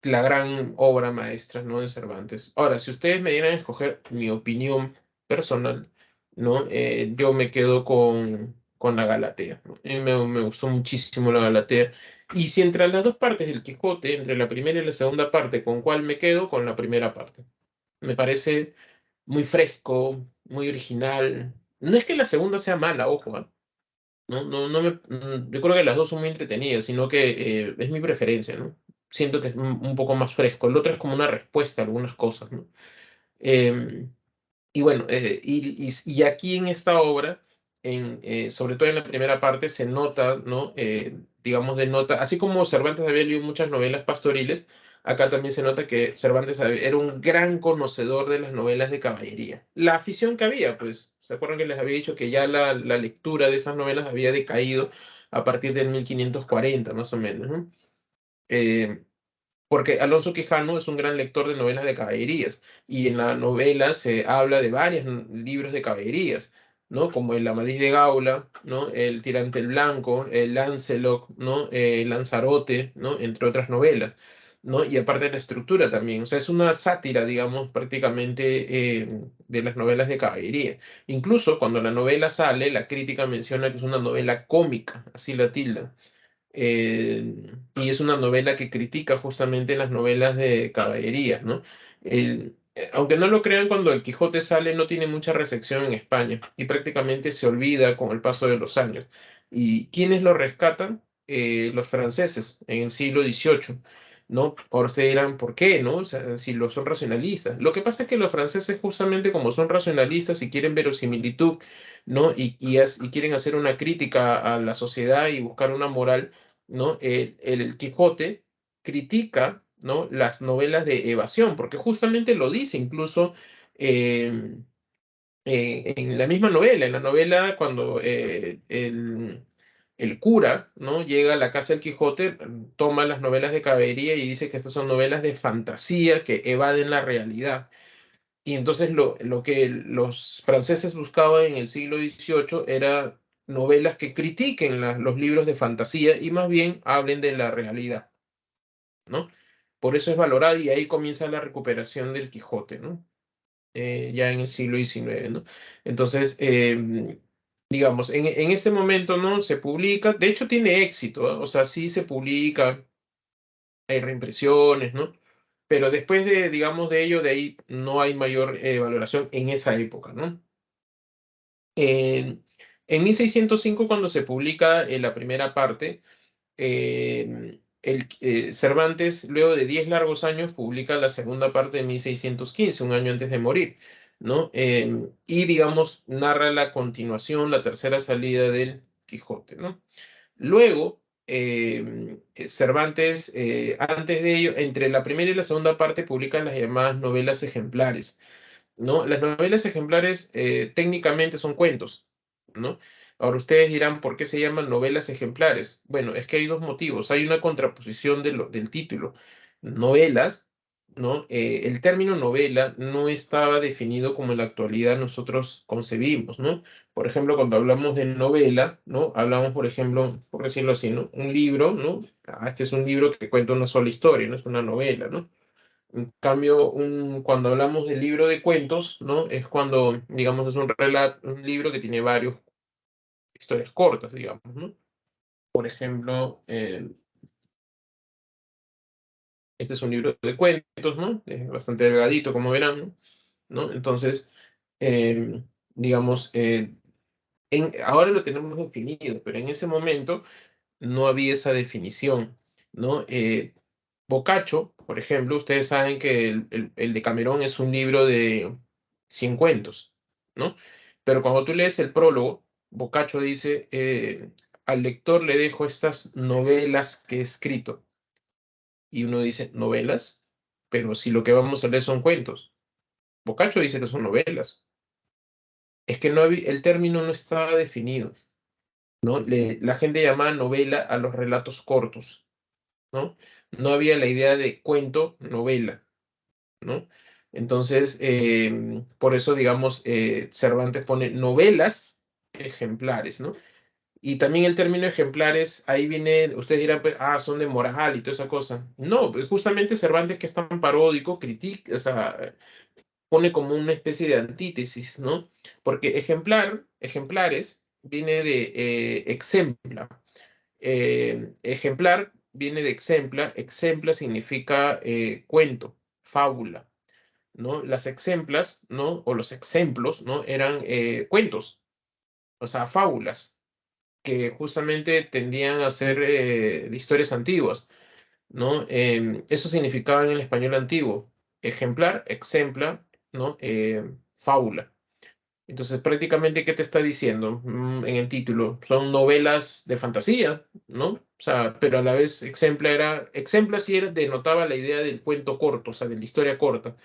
la gran obra maestra, ¿no? De Cervantes. Ahora, si ustedes me dieran a escoger mi opinión personal, ¿no? Yo me quedo con la Galatea, ¿no? Me gustó muchísimo la Galatea. Y si entre las dos partes del Quijote, entre la primera y la segunda parte, ¿con cuál me quedo? Con la primera parte. Me parece muy fresco, muy original. No es que la segunda sea mala, ojo, ¿ah? Yo creo que las dos son muy entretenidas, sino que es mi preferencia, ¿no? Siento que es un poco más fresco. El otro es como una respuesta a algunas cosas, ¿no? Em, y bueno, y aquí en esta obra, sobre todo en la primera parte, se nota, ¿no? Digamos, denota, así como Cervantes había leído muchas novelas pastoriles, acá también se nota que Cervantes era un gran conocedor de las novelas de caballería. La afición que había, pues, ¿se acuerdan que les había dicho que ya la lectura de esas novelas había decaído a partir del 1540, más o menos, ¿no? Eh, Porque Alonso Quijano es un gran lector de novelas de caballerías y en la novela se habla de varios libros de caballerías, ¿no? Como el Amadís de Gaula, ¿no? El Tirante el Blanco, el Lancelot, ¿no? Lanzarote, ¿no? Entre otras novelas, ¿no? Y aparte de la estructura también, o sea, es una sátira, digamos, prácticamente de las novelas de caballería. Incluso cuando la novela sale, la crítica menciona que es una novela cómica, así la tilda. Y es una novela que critica justamente las novelas de caballerías, ¿no? Aunque no lo crean, cuando El Quijote sale no tiene mucha recepción en España y prácticamente se olvida con el paso de los años. ¿Y quiénes lo rescatan? Los franceses en el siglo XVIII, ¿no? Ahora ustedes dirán, ¿por qué, no? O sea, si lo son racionalistas. Lo que pasa es que los franceses justamente como son racionalistas y quieren verosimilitud, ¿no? Y quieren hacer una crítica a la sociedad y buscar una moral, ¿no? El Quijote critica, ¿no? Las novelas de evasión, porque justamente lo dice incluso eh, en la misma novela, en la novela cuando el cura, ¿no? Llega a la casa del Quijote, toma las novelas de caballería y dice que estas son novelas de fantasía que evaden la realidad. Y entonces lo que los franceses buscaban en el siglo XVIII era novelas que critiquen los libros de fantasía y más bien hablen de la realidad, ¿no? Por eso es valorado y ahí comienza la recuperación del Quijote, ¿no? Ya en el siglo XIX, ¿no? Entonces, digamos, en ese momento, ¿no? Se publica, de hecho tiene éxito, ¿ah? O sea, sí se publica, hay reimpresiones, ¿no? Pero después de, digamos, de ello, de ahí no hay mayor valoración en esa época, ¿no? En, en 1605, cuando se publica la primera parte, Cervantes, luego de 10 largos años, publica la segunda parte en 1615, un año antes de morir, ¿no? Y, digamos, narra la continuación, la tercera salida del Quijote, ¿no? Luego, Cervantes, antes de ello, entre la primera y la segunda parte, publica las llamadas novelas ejemplares, ¿no? Las novelas ejemplares técnicamente son cuentos, ¿no? Ahora ustedes dirán, ¿por qué se llaman novelas ejemplares? Bueno, es que hay dos motivos. Hay una contraposición del título. Novelas, ¿no? El término novela no estaba definido como en la actualidad nosotros concebimos, ¿no? Por ejemplo, cuando hablamos de novela, ¿no? Hablamos, por ejemplo, por decirlo así, ¿no? Un libro, ¿no? Ah, este es un libro que cuenta una sola historia, no es una novela, ¿no? En cambio, cuando hablamos del libro de cuentos, ¿no? Es cuando, digamos, es un relato, un libro que tiene varias historias cortas, digamos, ¿no? Por ejemplo, este es un libro de cuentos, ¿no? Es bastante delgadito, como verán, ¿no? Entonces, digamos, ahora lo tenemos definido, pero en ese momento no había esa definición, ¿no? Boccaccio, por ejemplo, ustedes saben que el Decamerón es un libro de 100 cuentos, ¿no? Pero cuando tú lees el prólogo, Boccaccio dice, al lector le dejo estas novelas que he escrito. Y uno dice, ¿novelas? Pero si lo que vamos a leer son cuentos. Boccaccio dice que son novelas. Es que el término no estaba definido, ¿no? La gente llamaba novela a los relatos cortos, ¿no? No había la idea de cuento, novela, ¿no? Entonces, por eso, digamos, Cervantes pone novelas ejemplares, ¿no? Y también el término ejemplares, ahí viene, ustedes dirán, pues, son de moral y toda esa cosa. No, pues justamente Cervantes, que es tan paródico, critica, o sea, pone como una especie de antítesis, ¿no? Porque ejemplares, viene de exempla. Ejemplar viene de exempla. Exempla significa cuento, fábula, ¿no? Las exemplas, ¿no? O los exemplos, ¿no? Eran cuentos, o sea, fábulas, que justamente tendían a ser de historias antiguas, ¿no? Eso significaba en el español antiguo. Ejemplar, exempla, ¿no? Fábula. Entonces, prácticamente, ¿qué te está diciendo en el título? Son novelas de fantasía, ¿no? O sea, pero a la vez exempla sí denotaba la idea del cuento corto, o sea, de la historia corta.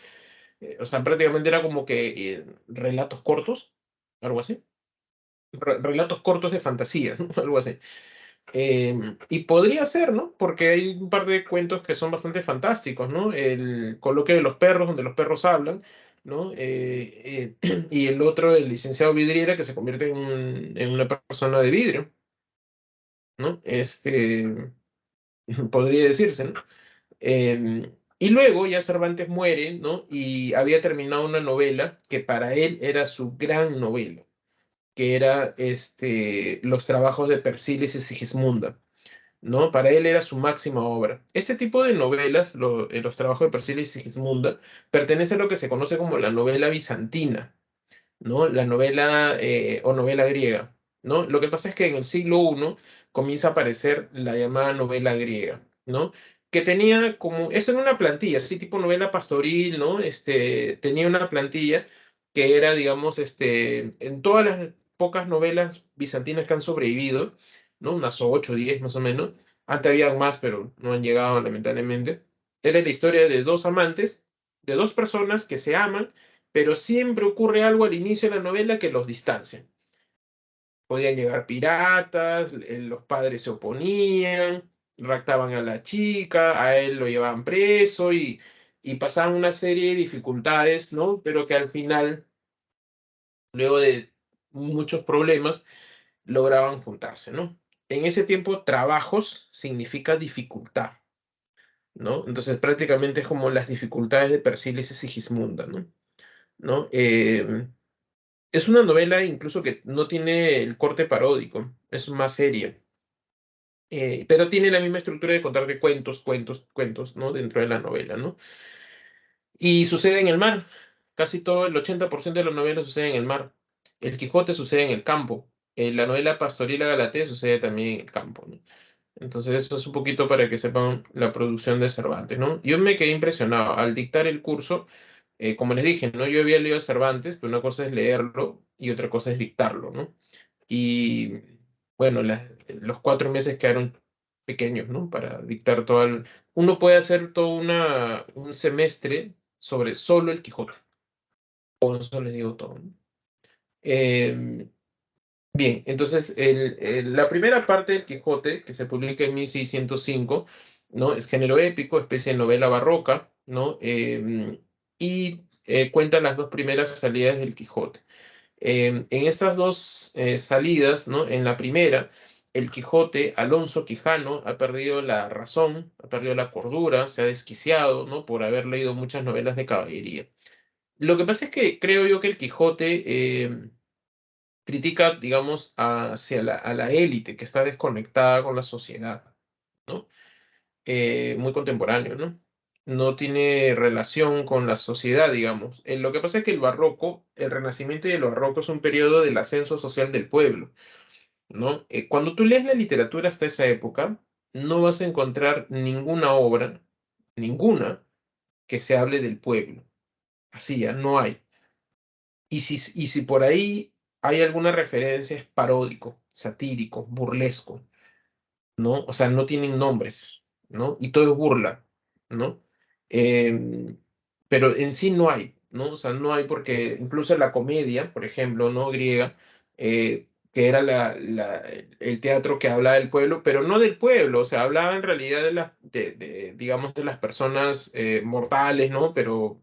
O sea, prácticamente era como que relatos cortos, algo así. Relatos cortos de fantasía, ¿no? Algo así. Y podría ser, ¿no? Porque hay un par de cuentos que son bastante fantásticos, ¿no? El coloquio de los perros, donde los perros hablan, ¿no? Y el otro, el licenciado Vidriera, que se convierte en una persona de vidrio, ¿no? Podría decirse, ¿no? Y luego ya Cervantes muere, ¿no? Y había terminado una novela que para él era su gran novela, que era Los trabajos de Persíles y Sigismunda, ¿no? Para él era su máxima obra. Este tipo de novelas, los trabajos de Persíles y Sigismunda, pertenece a lo que se conoce como la novela bizantina, ¿no? La novela o novela griega, ¿no? Lo que pasa es que en el siglo I comienza a aparecer la llamada novela griega, ¿no? Que tenía como, eso era una plantilla, así tipo novela pastoril, ¿no? Tenía una plantilla que era, digamos, en todas las pocas novelas bizantinas que han sobrevivido, ¿no? Unas 8 o 10 más o menos. Antes habían más, pero no han llegado, lamentablemente. Era la historia de dos amantes, de dos personas que se aman, pero siempre ocurre algo al inicio de la novela que los distancia. Podían llegar piratas, los padres se oponían, raptaban a la chica, a él lo llevaban preso y pasaban una serie de dificultades, ¿no? Pero que al final, luego de muchos problemas, lograban juntarse, ¿no? En ese tiempo, trabajos significa dificultad, ¿no? Entonces, prácticamente es como las dificultades de Persiles y Sigismunda, ¿no? ¿No? Es una novela incluso que no tiene el corte paródico, es más seria, pero tiene la misma estructura de contarte cuentos, cuentos, cuentos, ¿no? Dentro de la novela, ¿no? Y sucede en el mar. Casi todo, el 80% de la novela sucede en el mar. El Quijote sucede en el campo. La novela Pastoril la Galatea sucede también en el campo, ¿no? Entonces eso es un poquito para que sepan la producción de Cervantes, ¿no? Yo me quedé impresionado al dictar el curso. Como les dije, ¿no? Yo había leído Cervantes, pero una cosa es leerlo y otra cosa es dictarlo, ¿no? Y bueno, los 4 meses quedaron pequeños, ¿no? Para dictar todo el... Uno puede hacer todo un semestre sobre solo el Quijote. Por eso les digo todo, ¿no? Em, Bien, entonces la primera parte del Quijote, que se publica en 1605, ¿no? Es género épico, especie de novela barroca, ¿no? Y cuenta las dos primeras salidas del Quijote. En estas dos salidas, ¿no? En la primera, el Quijote, Alonso Quijano, ha perdido la razón, ha perdido la cordura, se ha desquiciado, ¿no? Por haber leído muchas novelas de caballería. Lo que pasa es que creo yo que el Quijote critica, digamos, hacia a la élite que está desconectada con la sociedad, ¿no? Muy contemporáneo, ¿no? No tiene relación con la sociedad, digamos. Lo que pasa es que el barroco, el Renacimiento y el barroco es un periodo del ascenso social del pueblo, ¿no? Cuando tú lees la literatura hasta esa época, no vas a encontrar ninguna, que se hable del pueblo. Así ya, no hay. Y si por ahí hay alguna referencia, es paródico, satírico, burlesco, ¿no? O sea, no tienen nombres, ¿no? Y todo es burla, ¿no? Em, pero en sí no hay, ¿no? O sea, no hay porque incluso la comedia, por ejemplo, ¿no? Griega, que era el teatro que hablaba del pueblo, pero no del pueblo, o sea, hablaba en realidad digamos, de las personas mortales, ¿no? Pero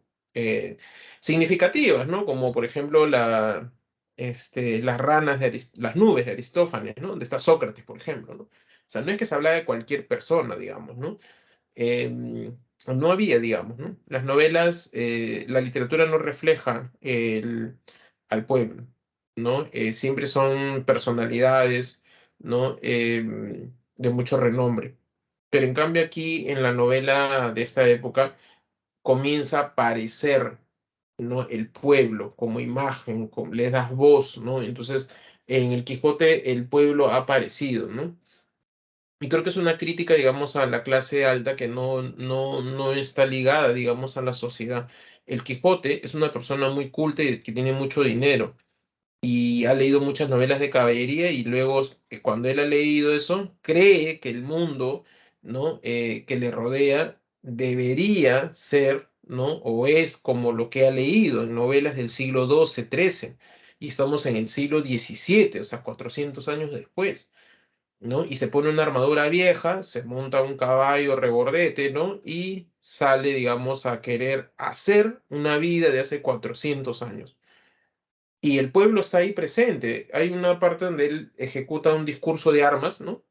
significativas, ¿no? Como por ejemplo las ranas las nubes de Aristófanes, ¿no? Donde está Sócrates, por ejemplo, ¿no? O sea, no es que se habla de cualquier persona, digamos, ¿no? No había, digamos, ¿no? Las novelas, la literatura no refleja al pueblo, ¿no? Siempre son personalidades, ¿no? De mucho renombre. Pero en cambio aquí, en la novela de esta época, comienza a aparecer, ¿no? El pueblo como imagen, le das voz, ¿no? Entonces, en el Quijote el pueblo ha aparecido, ¿no? Y creo que es una crítica, digamos, a la clase alta que no está ligada, digamos, a la sociedad. El Quijote es una persona muy culta y que tiene mucho dinero y ha leído muchas novelas de caballería y luego, cuando él ha leído eso, cree que el mundo, ¿no? Que le rodea debería ser, ¿no? O es como lo que ha leído en novelas del siglo XII, XIII. Y estamos en el siglo XVII, o sea, 400 años después, ¿no? Y se pone una armadura vieja, se monta un caballo regordete, ¿no? Y sale, digamos, a querer hacer una vida de hace 400 años. Y el pueblo está ahí presente. Hay una parte donde él ejecuta un discurso de armas, ¿no?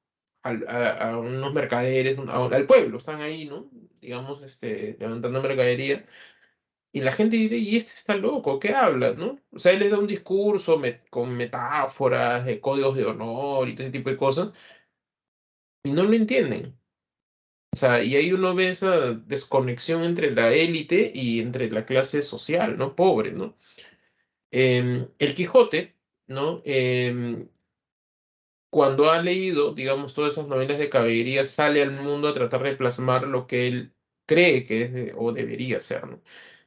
A unos mercaderes, al pueblo, están ahí, ¿no? Digamos, levantando mercadería. Y la gente dice, y este está loco, ¿qué habla, no? O sea, él les da un discurso con metáforas, códigos de honor y todo ese tipo de cosas, y no lo entienden. O sea, y ahí uno ve esa desconexión entre la élite y entre la clase social, ¿no? Pobre, ¿no? El Quijote, ¿no? Cuando ha leído, digamos, todas esas novelas de caballería, sale al mundo a tratar de plasmar lo que él cree que es o debería ser, ¿no?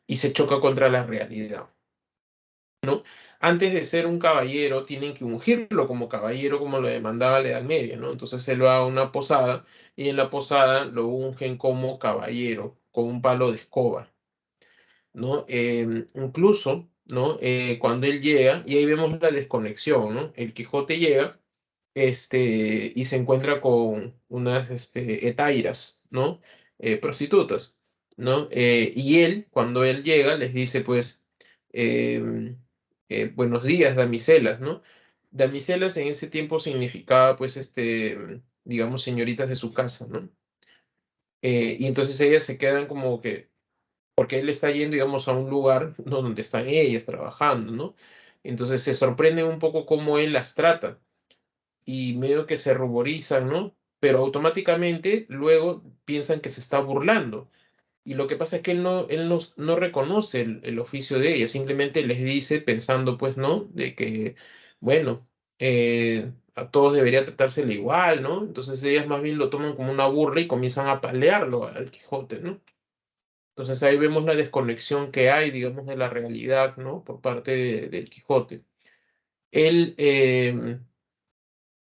Y se choca contra la realidad, ¿no? Antes de ser un caballero, tienen que ungirlo como caballero, como lo demandaba la Edad Media, ¿no? Entonces él va a una posada y en la posada lo ungen como caballero, con un palo de escoba, ¿no? Incluso, ¿no? Cuando él llega, y ahí vemos la desconexión, ¿no? El Quijote llega y se encuentra con unas etairas, ¿no? Prostitutas, ¿no? Y él, cuando él llega, les dice, pues, em, buenos días, damiselas, ¿no? Damiselas en ese tiempo significaba, pues, digamos, señoritas de su casa, ¿no? Y entonces ellas se quedan como que, porque él está yendo, digamos, a un lugar, ¿no? Donde están ellas trabajando, ¿no? Entonces se sorprenden un poco cómo él las trata y medio que se ruborizan, ¿no? Pero automáticamente luego piensan que se está burlando. Y lo que pasa es que él no reconoce el oficio de ella, simplemente les dice pensando, pues, ¿no? De que, bueno, a todos debería tratársele igual, ¿no? Entonces ellas más bien lo toman como una burla y comienzan a palearlo al Quijote, ¿no? Entonces ahí vemos la desconexión que hay, digamos, de la realidad, ¿no? Por parte del Quijote. Él,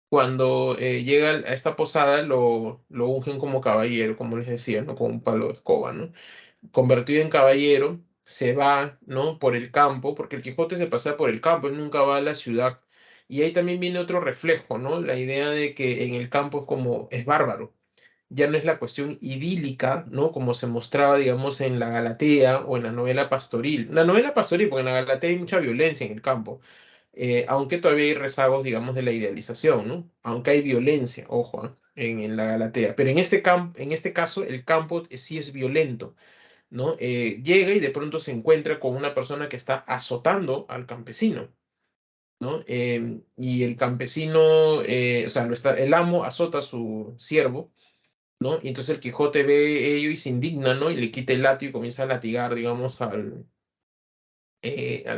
cuando llega a esta posada lo ungen como caballero, como les decía, ¿no? Con un palo de escoba, ¿no? Convertido en caballero, se va, ¿no? Por el campo, porque el Quijote se pasea por el campo, él nunca va a la ciudad. Y ahí también viene otro reflejo, ¿no? La idea de que en el campo es bárbaro. Ya no es la cuestión idílica, ¿no? Como se mostraba, digamos, en la Galatea o en la novela pastoril. La novela pastoril, porque en la Galatea hay mucha violencia en el campo, aunque todavía hay rezagos, digamos, de la idealización, ¿no? Aunque hay violencia, ojo, en la Galatea. Pero en este caso, el campo sí es violento, ¿no? Llega y de pronto se encuentra con una persona que está azotando al campesino, ¿no? Y el campesino, o sea, el amo azota a su siervo, ¿no? Y entonces el Quijote ve ello y se indigna, ¿no? Y le quita el látigo y comienza a latigar, digamos, al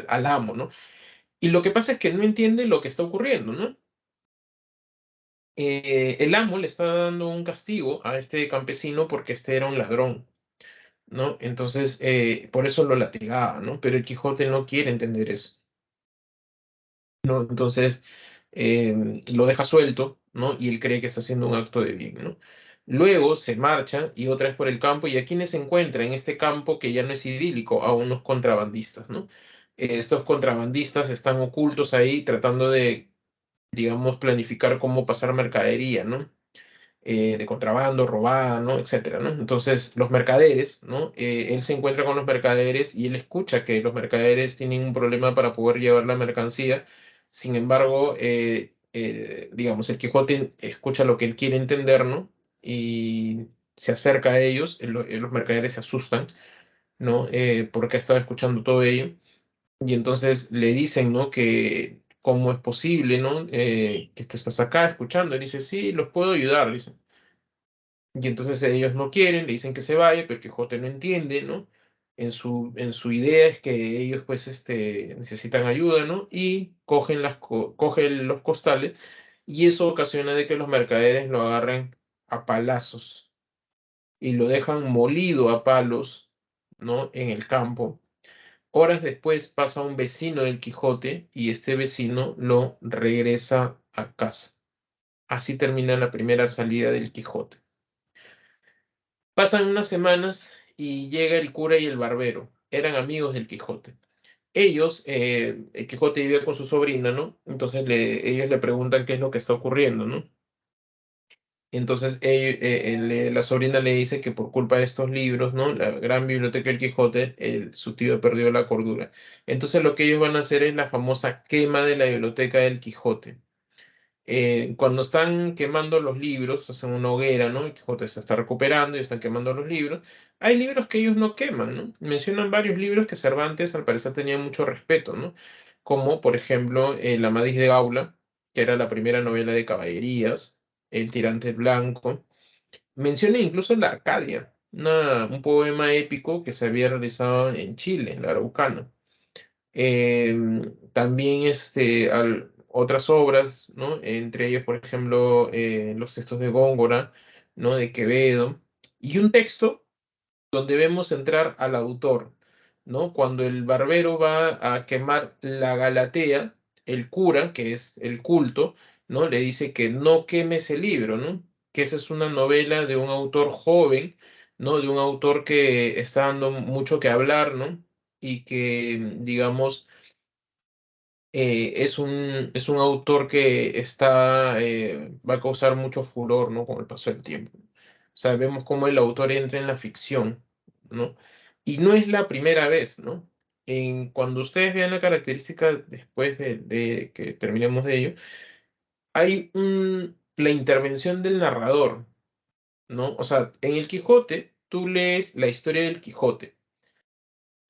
amo, ¿no? Y lo que pasa es que no entiende lo que está ocurriendo, ¿no? El amo le está dando un castigo a este campesino porque este era un ladrón, ¿no? Entonces, por eso lo latigaba, ¿no? Pero el Quijote no quiere entender eso, ¿no? Entonces, lo deja suelto, ¿no? Y él cree que está haciendo un acto de bien, ¿no? Luego se marcha y otra vez por el campo, y a quienes se encuentra en este campo que ya no es idílico, a unos contrabandistas, ¿no? Estos contrabandistas están ocultos ahí tratando de, digamos, planificar cómo pasar mercadería, ¿no? De contrabando, robada, ¿no? Etcétera, ¿no? Entonces, los mercaderes, ¿no? Él se encuentra con los mercaderes y él escucha que los mercaderes tienen un problema para poder llevar la mercancía. Sin embargo, digamos, el Quijote escucha lo que él quiere entender, ¿no? Y se acerca a ellos, los mercaderes se asustan, ¿no? Porque ha estado escuchando todo ello. Y entonces le dicen, ¿no? Que cómo es posible, ¿no? Que tú estás acá escuchando. Él dice, sí, los puedo ayudar, dice. Y entonces ellos no quieren, le dicen que se vaya, pero Quijote no entiende, ¿no? En su idea es que ellos pues necesitan ayuda, ¿no? Y cogen los costales y eso ocasiona de que los mercaderes lo agarren a palazos y lo dejan molido a palos, ¿no? En el campo. Horas después pasa un vecino del Quijote y este vecino lo regresa a casa. Así termina la primera salida del Quijote. Pasan unas semanas y llega el cura y el barbero. Eran amigos del Quijote. El Quijote vive con su sobrina, ¿no? Entonces ellos le preguntan qué es lo que está ocurriendo, ¿no? Entonces la sobrina le dice que por culpa de estos libros, ¿no? La gran biblioteca del Quijote, su tío perdió la cordura. Entonces lo que ellos van a hacer es la famosa quema de la biblioteca del Quijote. Cuando están quemando los libros, hacen una hoguera, ¿no? El Quijote se está recuperando y están quemando los libros. Hay libros que ellos no queman, ¿no? Mencionan varios libros que Cervantes al parecer tenía mucho respeto, ¿no? Como, por ejemplo, El Amadís de Gaula, que era la primera novela de caballerías, El Tirante Blanco. Menciona incluso la Arcadia, un poema épico que se había realizado en Chile, en la Araucana. También otras obras, ¿no? Entre ellos, por ejemplo, los textos de Góngora, ¿no? De Quevedo, y un texto donde vemos entrar al autor, ¿no? Cuando el barbero va a quemar la Galatea, el cura, que es el culto, ¿no? Le dice que no queme ese libro, ¿no? Que esa es una novela de un autor joven, ¿no? De un autor que está dando mucho que hablar, ¿no? Y que, digamos, es un autor que va a causar mucho furor, ¿no? Con el paso del tiempo. O sea, vemos cómo el autor entra en la ficción, ¿no? Y no es la primera vez, ¿no? Cuando ustedes vean la característica, después de que terminemos de ello, hay la intervención del narrador, ¿no? O sea, en el Quijote, tú lees la historia del Quijote,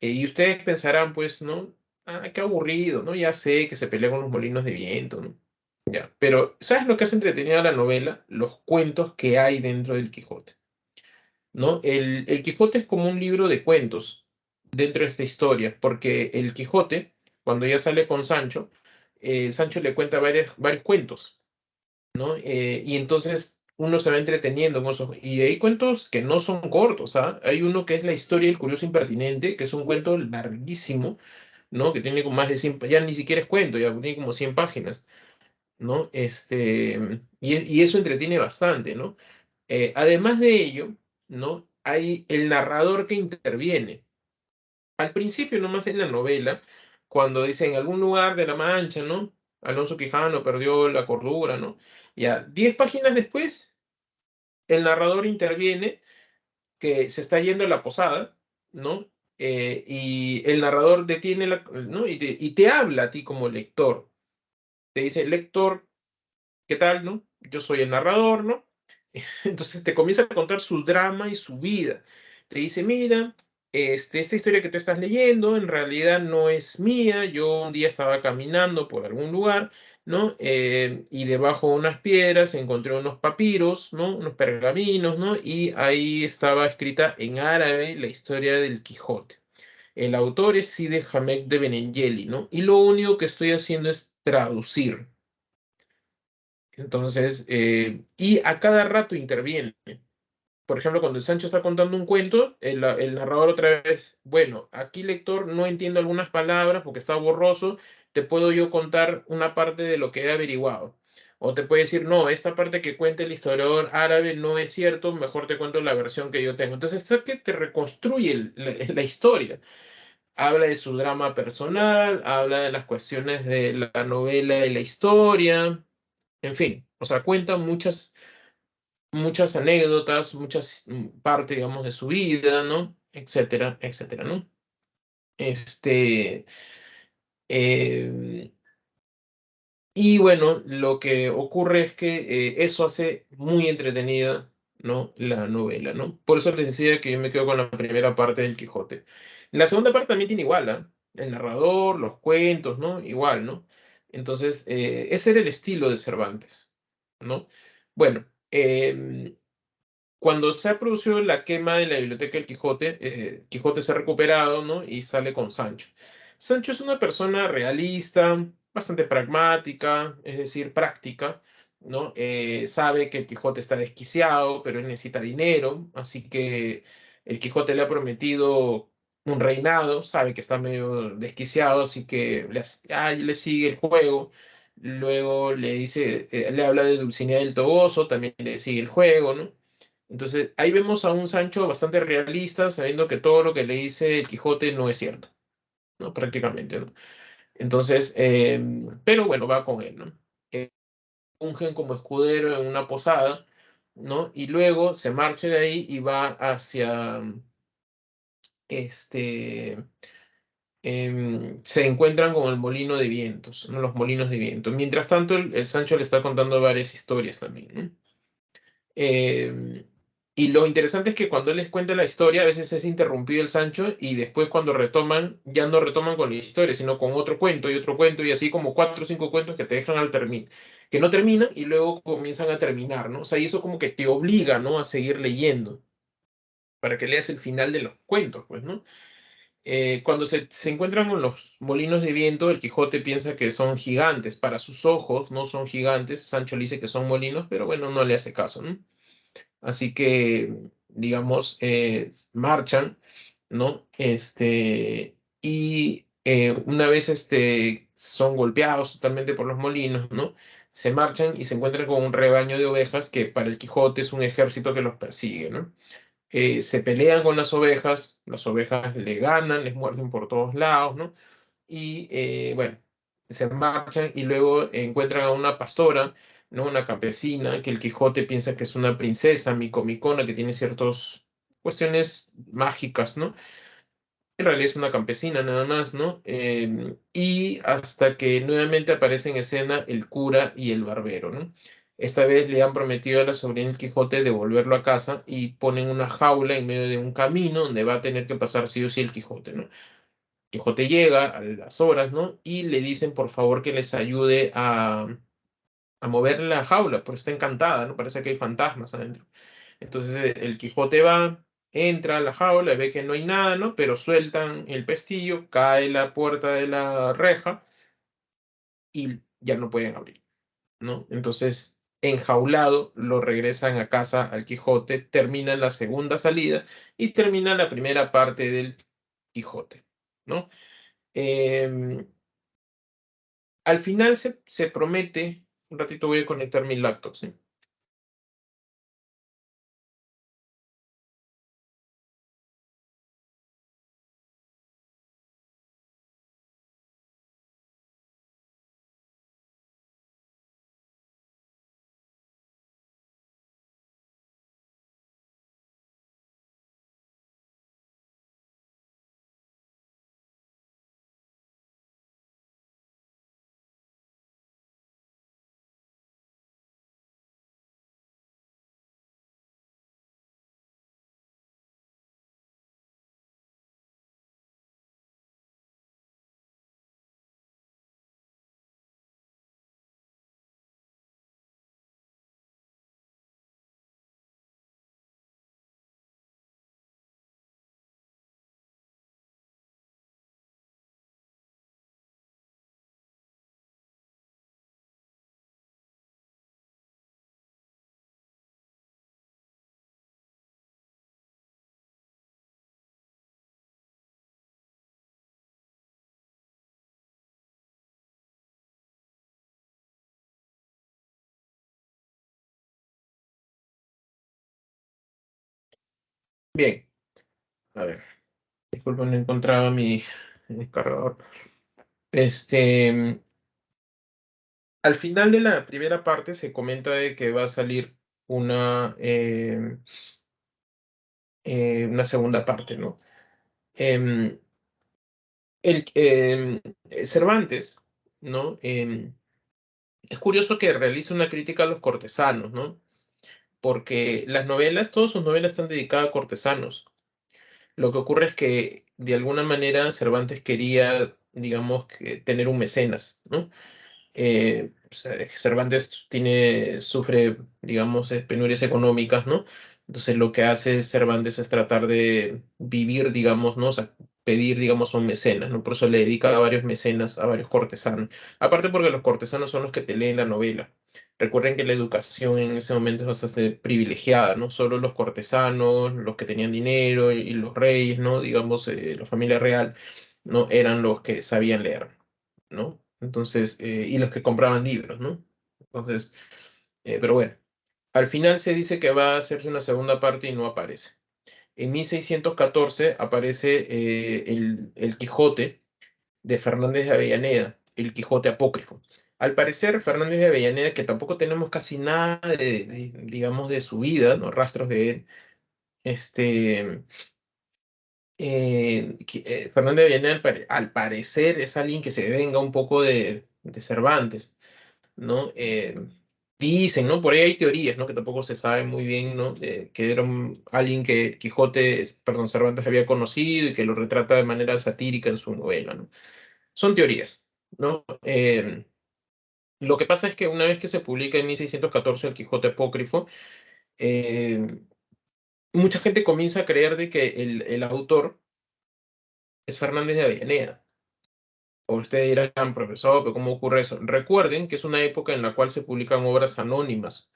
y ustedes pensarán, pues, ¿no? Ah, qué aburrido, ¿no? Ya sé que se pelea con los molinos de viento, ¿no? Ya, pero ¿sabes lo que hace entretenida la novela? Los cuentos que hay dentro del Quijote, ¿no? El Quijote es como un libro de cuentos dentro de esta historia, porque el Quijote, cuando ya sale con Sancho, Sancho le cuenta varios cuentos, ¿no? Y entonces uno se va entreteniendo con esos. Y hay cuentos que no son cortos, ¿ah? Hay uno que es La historia del curioso impertinente, que es un cuento larguísimo, ¿no? Que tiene como más de 100, ya ni siquiera es cuento, ya tiene como 100 páginas. ¿no? Y eso entretiene bastante, ¿no? Además de ello, ¿no? Hay el narrador que interviene. Al principio, nomás en la novela, cuando dice en algún lugar de La Mancha, ¿no? Alonso Quijano perdió la cordura, ¿no? Ya, 10 páginas después, el narrador interviene que se está yendo a la posada, ¿no? Y el narrador detiene ¿no? Y te habla a ti como lector. Te dice, lector, ¿qué tal, no? Yo soy el narrador, ¿no? Entonces te comienza a contar su drama y su vida. Te dice, mira, esta historia que tú estás leyendo en realidad no es mía. Yo un día estaba caminando por algún lugar, ¿no? Y debajo de unas piedras encontré unos papiros, ¿no? Unos pergaminos, ¿no? Y ahí estaba escrita en árabe la historia del Quijote. El autor es Side Hamed de Benengeli, ¿no? Y lo único que estoy haciendo es traducir. Entonces, y a cada rato interviene. Por ejemplo, cuando el Sancho está contando un cuento, el narrador otra vez, bueno, aquí lector no entiendo algunas palabras porque está borroso, te puedo yo contar una parte de lo que he averiguado. O te puede decir, no, esta parte que cuenta el historiador árabe no es cierto, mejor te cuento la versión que yo tengo. Entonces, está que te reconstruye la historia. Habla de su drama personal, habla de las cuestiones de la novela y la historia, en fin, o sea, cuenta muchas anécdotas, muchas partes, digamos, de su vida, ¿no? Etcétera, etcétera, ¿no? Este, eh, y bueno, lo que ocurre es que eso hace muy entretenida, ¿no? La novela, ¿no? Por eso les decía que yo me quedo con la primera parte del Quijote. La segunda parte también tiene igual, ¿ah? El narrador, los cuentos, ¿no? Igual, ¿no? Entonces, ese era el estilo de Cervantes, ¿no? Bueno, cuando se ha producido la quema de la biblioteca del Quijote, Quijote se ha recuperado, ¿no? Y sale con Sancho. Sancho es una persona realista, bastante pragmática, es decir, práctica, ¿no? Sabe que el Quijote está desquiciado, pero él necesita dinero, así que el Quijote le ha prometido un reinado, sabe que está medio desquiciado, así que le sigue el juego. Luego le dice, le habla de Dulcinea del Toboso, también le sigue el juego, ¿no? Entonces, ahí vemos a un Sancho bastante realista, sabiendo que todo lo que le dice el Quijote no es cierto, ¿no? Prácticamente, ¿no? Entonces, pero bueno, va con él, ¿no? Ungen como escudero en una posada, ¿no? Y luego se marcha de ahí y va hacia, este, se encuentran con el molino de vientos, ¿no? Los molinos de viento. Mientras tanto, el Sancho le está contando varias historias también, ¿no? Eh, y lo interesante es que cuando él les cuenta la historia, a veces es interrumpido el Sancho y después cuando retoman, ya no retoman con la historia, sino con otro cuento y así como 4 o 5 cuentos que te dejan al terminar, que no terminan y luego comienzan a terminar, ¿no? O sea, y eso como que te obliga, ¿no? A seguir leyendo para que leas el final de los cuentos, pues, ¿no? Cuando se encuentran con los molinos de viento, el Quijote piensa que son gigantes. Para sus ojos no son gigantes. Sancho le dice que son molinos, pero bueno, no le hace caso, ¿no? Así que, digamos, marchan, ¿no? Y una vez son golpeados totalmente por los molinos, ¿no? Se marchan y se encuentran con un rebaño de ovejas que para el Quijote es un ejército que los persigue, ¿no? Se pelean con las ovejas le ganan, les muerden por todos lados, ¿no? Y bueno, se marchan y luego encuentran a una pastora, ¿no? Una campesina que el Quijote piensa que es una princesa micomicona que tiene ciertas cuestiones mágicas, ¿no? En realidad es una campesina nada más, ¿no? Y hasta que nuevamente aparece en escena el cura y el barbero, ¿no? Esta vez le han prometido a la sobrina del Quijote devolverlo a casa y ponen una jaula en medio de un camino donde va a tener que pasar sí o sí el Quijote, ¿no? Quijote llega a las horas, ¿no? Y le dicen por favor que les ayude a mover la jaula, porque está encantada, ¿no? Parece que hay fantasmas adentro. Entonces el Quijote va, entra a la jaula, ve que no hay nada, ¿no? Pero sueltan el pestillo, cae la puerta de la reja y ya no pueden abrir, ¿no? Entonces, enjaulado, lo regresan a casa al Quijote, terminan la segunda salida y termina la primera parte del Quijote, ¿no? Em, Al final se promete Un ratito voy a conectar mi laptop, ¿sí? Bien, a ver, disculpen, no encontraba mi cargador. Al final de la primera parte se comenta de que va a salir una segunda parte, ¿no? Em, Cervantes, ¿no? Es curioso que realice una crítica a los cortesanos, ¿no? Porque las novelas, todas sus novelas están dedicadas a cortesanos. Lo que ocurre es que de alguna manera Cervantes quería, digamos, tener un mecenas, ¿no? O sea, Cervantes sufre, digamos, penurias económicas, ¿no? Entonces lo que hace Cervantes es tratar de vivir, digamos, ¿no? O sea, pedir, digamos, un mecenas, ¿no? Por eso le dedica a varios mecenas, a varios cortesanos. Aparte porque los cortesanos son los que te leen la novela. Recuerden que la educación en ese momento es bastante privilegiada, ¿no? Solo los cortesanos, los que tenían dinero y los reyes, ¿no? Digamos, la familia real, ¿no? Eran los que sabían leer, ¿no? Entonces, y los que compraban libros, ¿no? Entonces, pero bueno, al final se dice que va a hacerse una segunda parte y no aparece. En 1614 aparece el Quijote de Fernández de Avellaneda, el Quijote apócrifo. Al parecer, Fernández de Avellaneda, que tampoco tenemos casi nada digamos, de su vida, ¿no? Rastros de él, este, Fernández de Avellaneda, al parecer, es alguien que se venga un poco de Cervantes, ¿no? Dicen, ¿no? Por ahí hay teorías, ¿no? Que tampoco se sabe muy bien, ¿no? Que era alguien que perdón, Cervantes había conocido y que lo retrata de manera satírica en su novela, ¿no? Son teorías, ¿no? Lo que pasa es que una vez que se publica en 1614 el Quijote apócrifo, eh, mucha gente comienza a creer de que el autor es Fernández de Avellaneda. O ustedes dirán, profesor, ¿pero cómo ocurre eso? Recuerden que es una época en la cual se publican obras anónimas,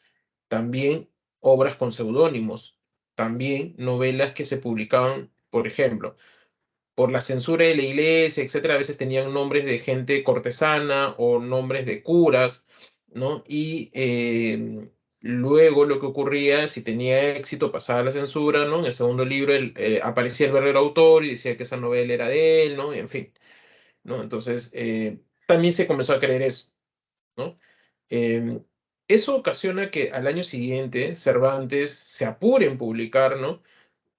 también obras con seudónimos, también novelas que se publicaban, por ejemplo, por la censura de la iglesia, etcétera, a veces tenían nombres de gente cortesana o nombres de curas, ¿no? Y luego lo que ocurría, si tenía éxito, pasaba la censura, ¿no? En el segundo libro aparecía el verdadero autor y decía que esa novela era de él, ¿no? En fin, ¿no? Entonces, también se comenzó a creer eso, ¿no? Eh, Eso ocasiona que al año siguiente Cervantes se apure en publicar, ¿no?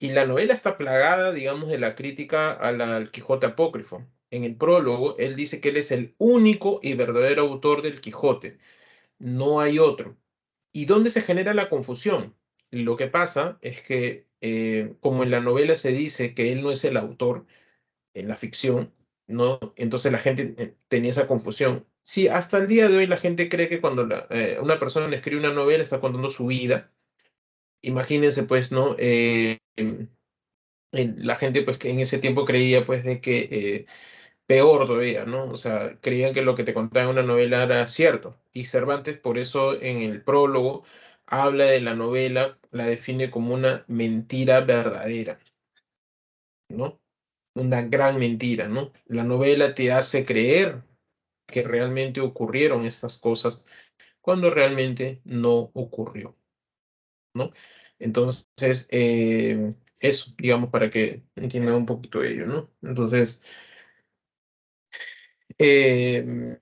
Y la novela está plagada, digamos, de la crítica al Quijote apócrifo. En el prólogo, él dice que él es el único y verdadero autor del Quijote. No hay otro. ¿Y dónde se genera la confusión? Y lo que pasa es que, como en la novela se dice que él no es el autor, en la ficción, ¿no? Entonces la gente tenía esa confusión. Sí, hasta el día de hoy la gente cree que cuando una persona escribe una novela está contando su vida. Imagínense, pues, ¿no? La gente, pues, que en ese tiempo creía, pues, de que peor todavía, ¿no? O sea, creían que lo que te contaba en una novela era cierto. Y Cervantes, por eso, en el prólogo, habla de la novela, la define como una mentira verdadera, ¿no? Una gran mentira, ¿no? La novela te hace creer que realmente ocurrieron estas cosas, cuando realmente no ocurrió, ¿no? Entonces, eso, digamos, para que entiendan un poquito ello, ¿no? Entonces, eh,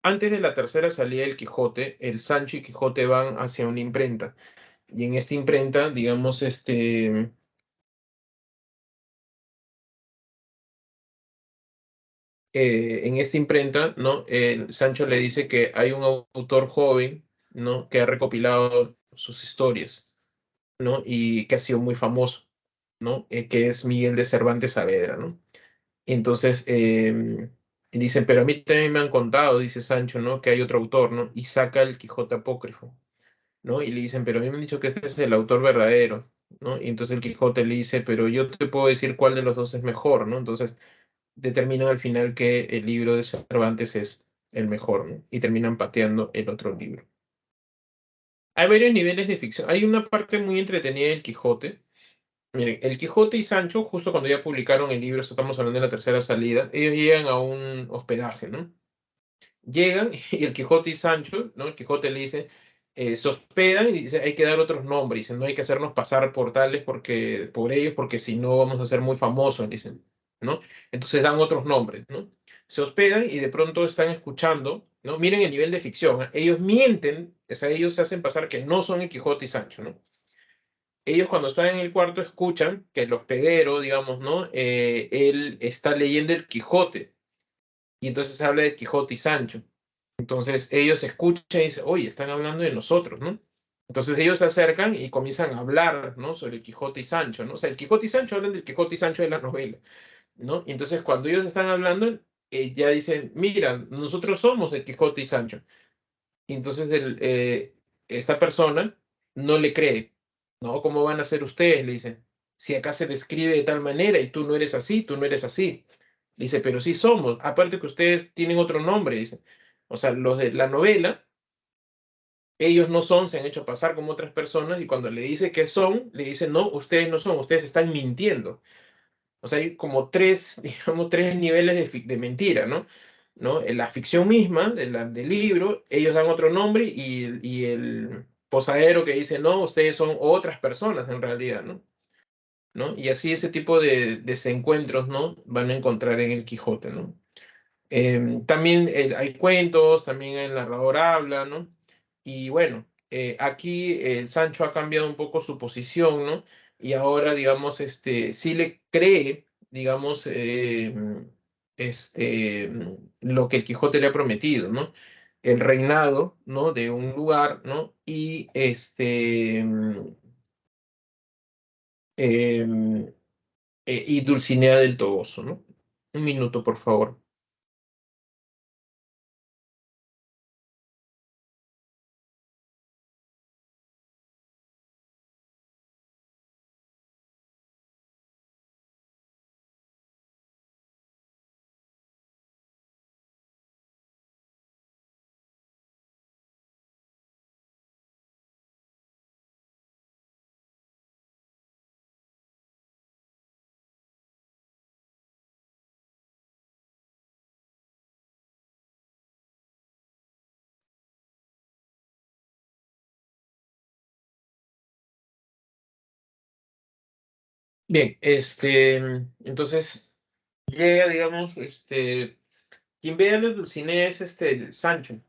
antes de la tercera salida del Quijote, el Sancho y Quijote van hacia una imprenta. Y en esta imprenta, digamos, en esta imprenta, ¿no? Sancho le dice que hay un autor joven, ¿no? Que ha recopilado sus historias, ¿no? Y que ha sido muy famoso, ¿no? Que es Miguel de Cervantes Saavedra, ¿no? Y entonces dice, pero a mí también me han contado, dice Sancho, ¿no? Que hay otro autor, ¿no? Y saca el Quijote apócrifo, ¿no? Y le dicen, pero a mí me han dicho que este es el autor verdadero, ¿no? Y entonces el Quijote le dice, pero yo te puedo decir cuál de los dos es mejor, ¿no? Entonces determinan al final que el libro de Cervantes es el mejor, ¿no? Y terminan pateando el otro libro. Hay varios niveles de ficción. Hay una parte muy entretenida del Quijote. Miren, el Quijote y Sancho, justo cuando ya publicaron el libro, estamos hablando de la tercera salida, ellos llegan a un hospedaje, ¿no? Llegan y el Quijote y Sancho, ¿no? El Quijote le dice, se hospedan y dice, hay que dar otros nombres, dicen, no hay que hacernos pasar por tales porque, por ellos, porque si no vamos a ser muy famosos, dicen, ¿no? Entonces dan otros nombres, ¿no? Se hospedan y de pronto están escuchando, ¿no? Miren el nivel de ficción, ¿eh? Ellos mienten, o sea, ellos se hacen pasar que no son el Quijote y Sancho, ¿no? Ellos cuando están en el cuarto escuchan que el hospedero, digamos, ¿no? Él está leyendo el Quijote y entonces habla de Quijote y Sancho. Entonces ellos escuchan y dicen, oye, están hablando de nosotros, ¿no? Entonces ellos se acercan y comienzan a hablar, ¿no? Sobre el Quijote y Sancho, ¿no? O sea, el Quijote y Sancho hablan del Quijote y Sancho de la novela, ¿no? Y entonces cuando ellos están hablando, ya dicen, mira, nosotros somos el Quijote y Sancho. Y entonces esta persona no le cree, ¿no? ¿Cómo van a ser ustedes? Le dicen, si acá se describe de tal manera y tú no eres así, tú no eres así. Le dice, pero sí somos, aparte que ustedes tienen otro nombre, dice. O sea, los de la novela, ellos no son, se han hecho pasar como otras personas y cuando le dice que son, le dice, no, ustedes no son, ustedes están mintiendo. O sea, hay como tres, digamos, tres niveles de mentira, ¿no? ¿No? En la ficción misma del libro, ellos dan otro nombre y el posadero que dice, no, ustedes son otras personas en realidad, ¿no? ¿No? Y así ese tipo de desencuentros, ¿no? Van a encontrar en el Quijote, ¿no? También hay cuentos, también el narrador habla, ¿no? Y bueno, aquí Sancho ha cambiado un poco su posición, ¿no? Y ahora, digamos, sí le cree, digamos, lo que el Quijote le ha prometido, ¿no? El reinado, ¿no? De un lugar, ¿no? Y em, y Dulcinea del Toboso, ¿no? Un minuto, por favor. Bien, entonces llega, digamos, quien ve a la Dulcinea es Sancho.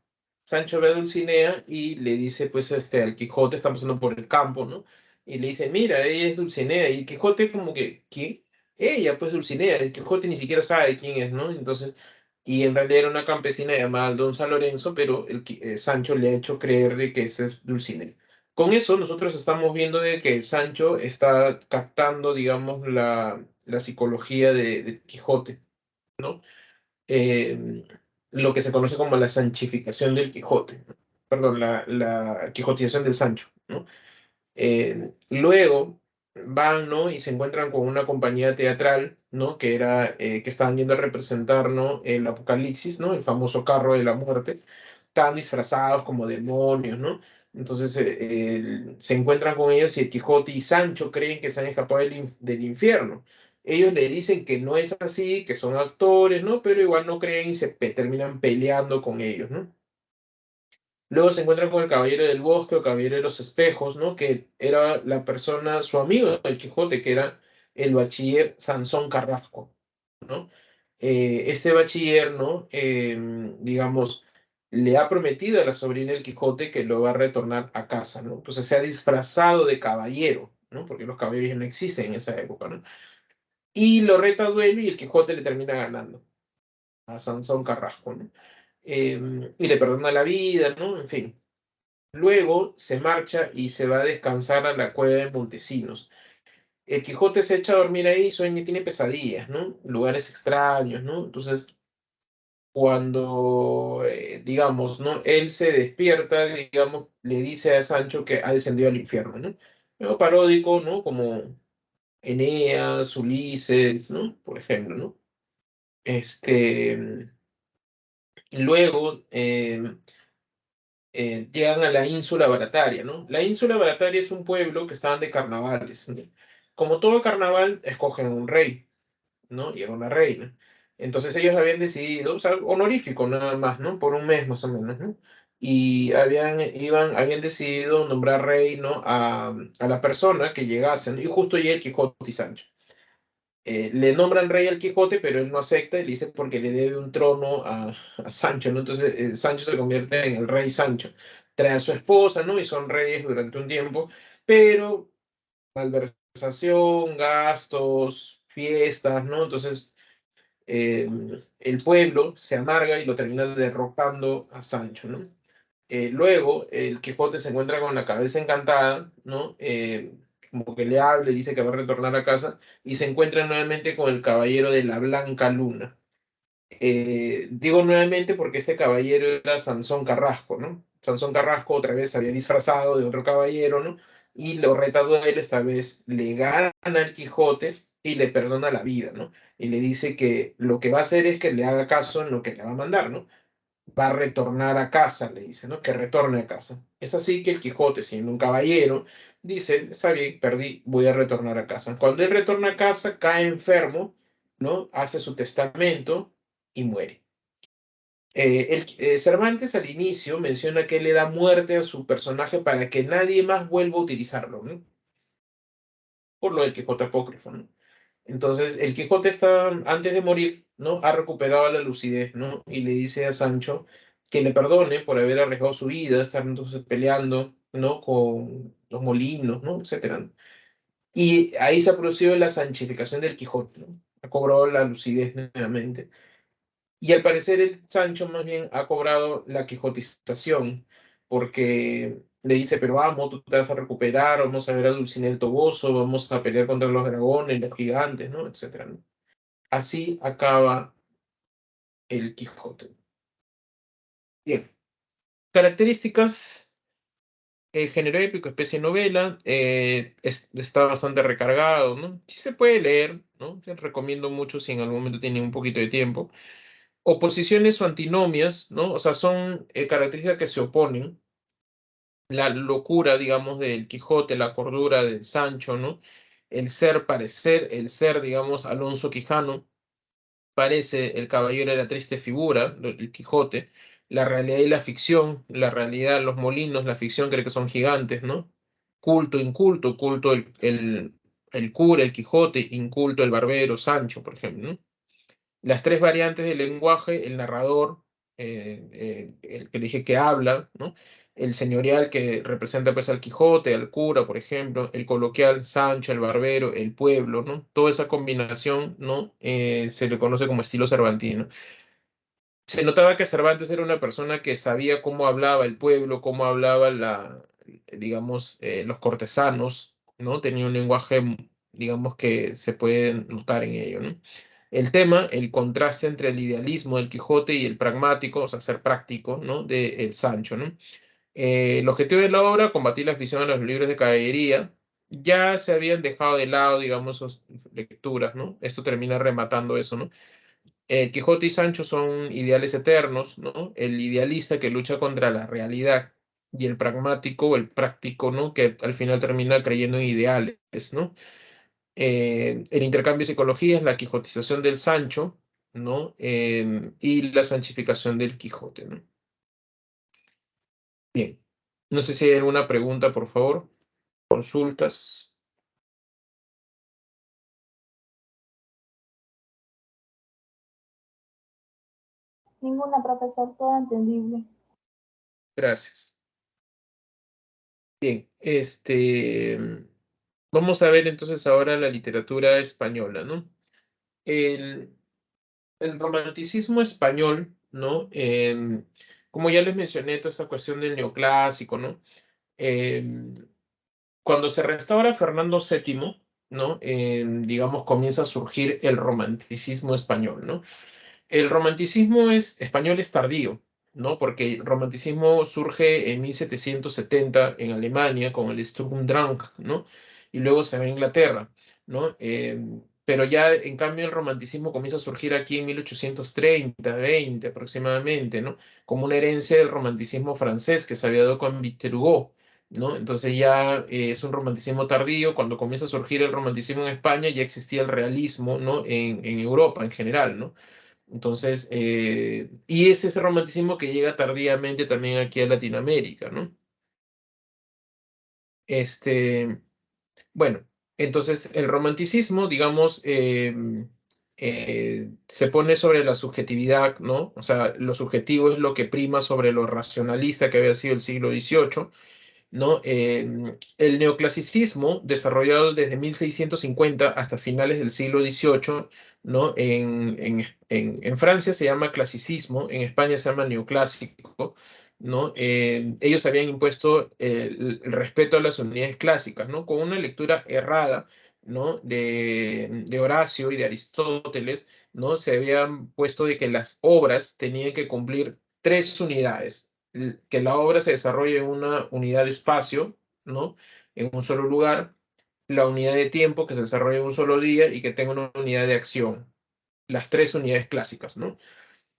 Sancho ve a Dulcinea y le dice, pues, al Quijote, estamos pasando por el campo, ¿no? Y le dice, mira, ella es Dulcinea. Y el Quijote como que, ¿quién? Ella, pues, Dulcinea. El Quijote ni siquiera sabe quién es, ¿no? Entonces, y en realidad era una campesina llamada Aldonza Lorenzo, pero Sancho le ha hecho creer de que esa es Dulcinea. Con eso nosotros estamos viendo de que Sancho está captando, digamos, la psicología de Quijote, ¿no? Lo que se conoce como la sanchificación del Quijote, ¿no? Perdón, la quijotización del Sancho, ¿no? Luego van, ¿no? Y se encuentran con una compañía teatral, ¿no? Que estaban yendo a representar, ¿no? El Apocalipsis, ¿no? El famoso carro de la muerte. Estaban disfrazados como demonios, ¿no? Entonces se encuentran con ellos y el Quijote y Sancho creen que se han escapado del infierno, Ellos le dicen que no es así, que son actores, ¿no? Pero igual no creen y terminan peleando con ellos, ¿no? Luego se encuentran con el Caballero del Bosque o Caballero de los Espejos, ¿no? Que era la persona, su amigo el Quijote, que era el bachiller Sansón Carrasco, ¿no? Este bachiller, ¿no? Digamos, le ha prometido a la sobrina del Quijote que lo va a retornar a casa, ¿no? Entonces se ha disfrazado de caballero, ¿no? Porque los caballeros ya no existen en esa época, ¿no? Y lo reta a duelo y el Quijote le termina ganando a Sansón Carrasco, ¿no? Y le perdona la vida, ¿no? En fin. Luego se marcha y se va a descansar a la cueva de Montesinos. El Quijote se echa a dormir ahí, sueña y tiene pesadillas, ¿no? Lugares extraños, ¿no? Entonces, cuando, digamos, ¿no? Él se despierta, digamos, le dice a Sancho que ha descendido al infierno, ¿no? Algo paródico, ¿no? Como Eneas, Ulises, ¿no? Por ejemplo, ¿no? Este, luego, llegan a la ínsula Barataria, ¿no? La ínsula Barataria es un pueblo que estaban de carnavales, ¿no? Como todo carnaval, escogen un rey, ¿no? Y era una reina. Entonces ellos habían decidido, o sea, honorífico nada más, ¿no? Por un mes más o menos, ¿no? Y habían decidido nombrar rey, ¿no? A la persona que llegase, ¿no? Y justo llega el Quijote y Sancho. Le nombran rey al Quijote, pero él no acepta y le dice porque le debe un trono a Sancho, ¿no? Entonces Sancho se convierte en el rey Sancho. Trae a su esposa, ¿no? Y son reyes durante un tiempo, pero malversación, gastos, fiestas, ¿no? Entonces eh, el pueblo se amarga y lo termina derrocando a Sancho, ¿no? Luego el Quijote se encuentra con la cabeza encantada, ¿no? Como que le habla y dice que va a retornar a casa y se encuentra nuevamente con el caballero de la Blanca Luna. Digo nuevamente porque este caballero era Sansón Carrasco, ¿no? Sansón Carrasco otra vez se había disfrazado de otro caballero, ¿no? Y lo reta a duelo, esta vez le gana al Quijote y le perdona la vida, ¿no? Y le dice que lo que va a hacer es que le haga caso en lo que le va a mandar, ¿no? Va a retornar a casa, le dice, ¿no? Que retorne a casa. Es así que el Quijote, siendo un caballero, dice, está bien, perdí, voy a retornar a casa. Cuando él retorna a casa, cae enfermo, ¿no? Hace su testamento y muere. Cervantes al inicio menciona que él le da muerte a su personaje para que nadie más vuelva a utilizarlo, ¿no? Por lo del Quijote apócrifo, ¿no? Entonces, el Quijote está, antes de morir, ¿no? Ha recuperado la lucidez, ¿no? Y le dice a Sancho que le perdone por haber arriesgado su vida, estar entonces peleando, ¿no? Con los molinos, ¿no? Etcétera, ¿no? Y ahí se ha producido la sanchificación del Quijote, ¿no? Ha cobrado la lucidez nuevamente. Y al parecer el Sancho más bien ha cobrado la quijotización, porque le dice, pero vamos, tú te vas a recuperar, vamos a ver a Dulcinea el Toboso, vamos a pelear contra los dragones, los gigantes, ¿no? Etcétera, ¿no? Así acaba el Quijote. Bien. Características, género épico, especie de novela, está bastante recargado, ¿no? Sí se puede leer, ¿no? Te recomiendo mucho si en algún momento tienen un poquito de tiempo. Oposiciones o antinomias, ¿no? O sea, son características que se oponen. La locura, digamos, del Quijote, la cordura del Sancho, ¿no? El ser parecer, el ser, digamos, Alonso Quijano, parece el caballero de la triste figura, el Quijote, la realidad y la ficción, la realidad, los molinos, la ficción cree que son gigantes, ¿no? Culto, inculto, culto el cura, el Quijote, inculto el barbero, Sancho, por ejemplo, ¿no? Las tres variantes del lenguaje, el narrador, el que dije que habla, ¿no? El señorial que representa pues al Quijote, al cura, por ejemplo, el coloquial, Sancho, el barbero, el pueblo, ¿no? Toda esa combinación, ¿no? Se le conoce como estilo cervantino. Se notaba que Cervantes era una persona que sabía cómo hablaba el pueblo, cómo hablaba digamos, los cortesanos, ¿no? Tenía un lenguaje, digamos, que se puede notar en ello, ¿no? El tema, el contraste entre el idealismo del Quijote y el pragmático, o sea, ser práctico, ¿no? De el Sancho, ¿no? El objetivo de la obra, combatir la afición a los libros de caballería, ya se habían dejado de lado, digamos, sus lecturas, ¿no? Esto termina rematando eso, ¿no? Quijote y Sancho son ideales eternos, ¿no? El idealista que lucha contra la realidad y el pragmático o el práctico, ¿no? Que al final termina creyendo en ideales, ¿no? El intercambio de psicologías, la quijotización del Sancho, ¿no? Y la sanchificación del Quijote, ¿no? Bien. No sé si hay alguna pregunta, por favor. Consultas. Ninguna, profesor, todo entendible. Gracias. Bien, vamos a ver entonces ahora la literatura española, ¿no? El, el romanticismo español, ¿no? Como ya les mencioné, toda esta cuestión del neoclásico, ¿no? Em, Cuando se restaura Fernando VII, ¿no? Digamos, comienza a surgir el romanticismo español, ¿no? El romanticismo español es tardío, ¿no? Porque el romanticismo surge en 1770 en Alemania con el Sturm und Drang, ¿no? Y luego se va a Inglaterra, ¿no? Pero ya, en cambio, el romanticismo comienza a surgir aquí en 1830, 20 aproximadamente, ¿no? Como una herencia del romanticismo francés que se había dado con Victor Hugo, ¿no? Entonces ya es un romanticismo tardío. Cuando comienza a surgir el romanticismo en España, ya existía el realismo, ¿no? En Europa en general, ¿no? Entonces, y es ese romanticismo que llega tardíamente también aquí a Latinoamérica, ¿no? Este, bueno, entonces el romanticismo, digamos, se pone sobre la subjetividad, ¿no? O sea, lo subjetivo es lo que prima sobre lo racionalista que había sido el siglo XVIII, ¿no? El neoclasicismo, desarrollado desde 1650 hasta finales del siglo XVIII, ¿no? En Francia se llama clasicismo, en España se llama neoclásico, ¿no? Ellos habían impuesto el respeto a las unidades clásicas, ¿no? Con una lectura errada, ¿no? De Horacio y de Aristóteles, ¿no? Se habían puesto de que las obras tenían que cumplir tres unidades: que la obra se desarrolle en una unidad de espacio, ¿no? En un solo lugar; la unidad de tiempo, que se desarrolle en un solo día; y que tenga una unidad de acción. Las tres unidades clásicas, ¿no?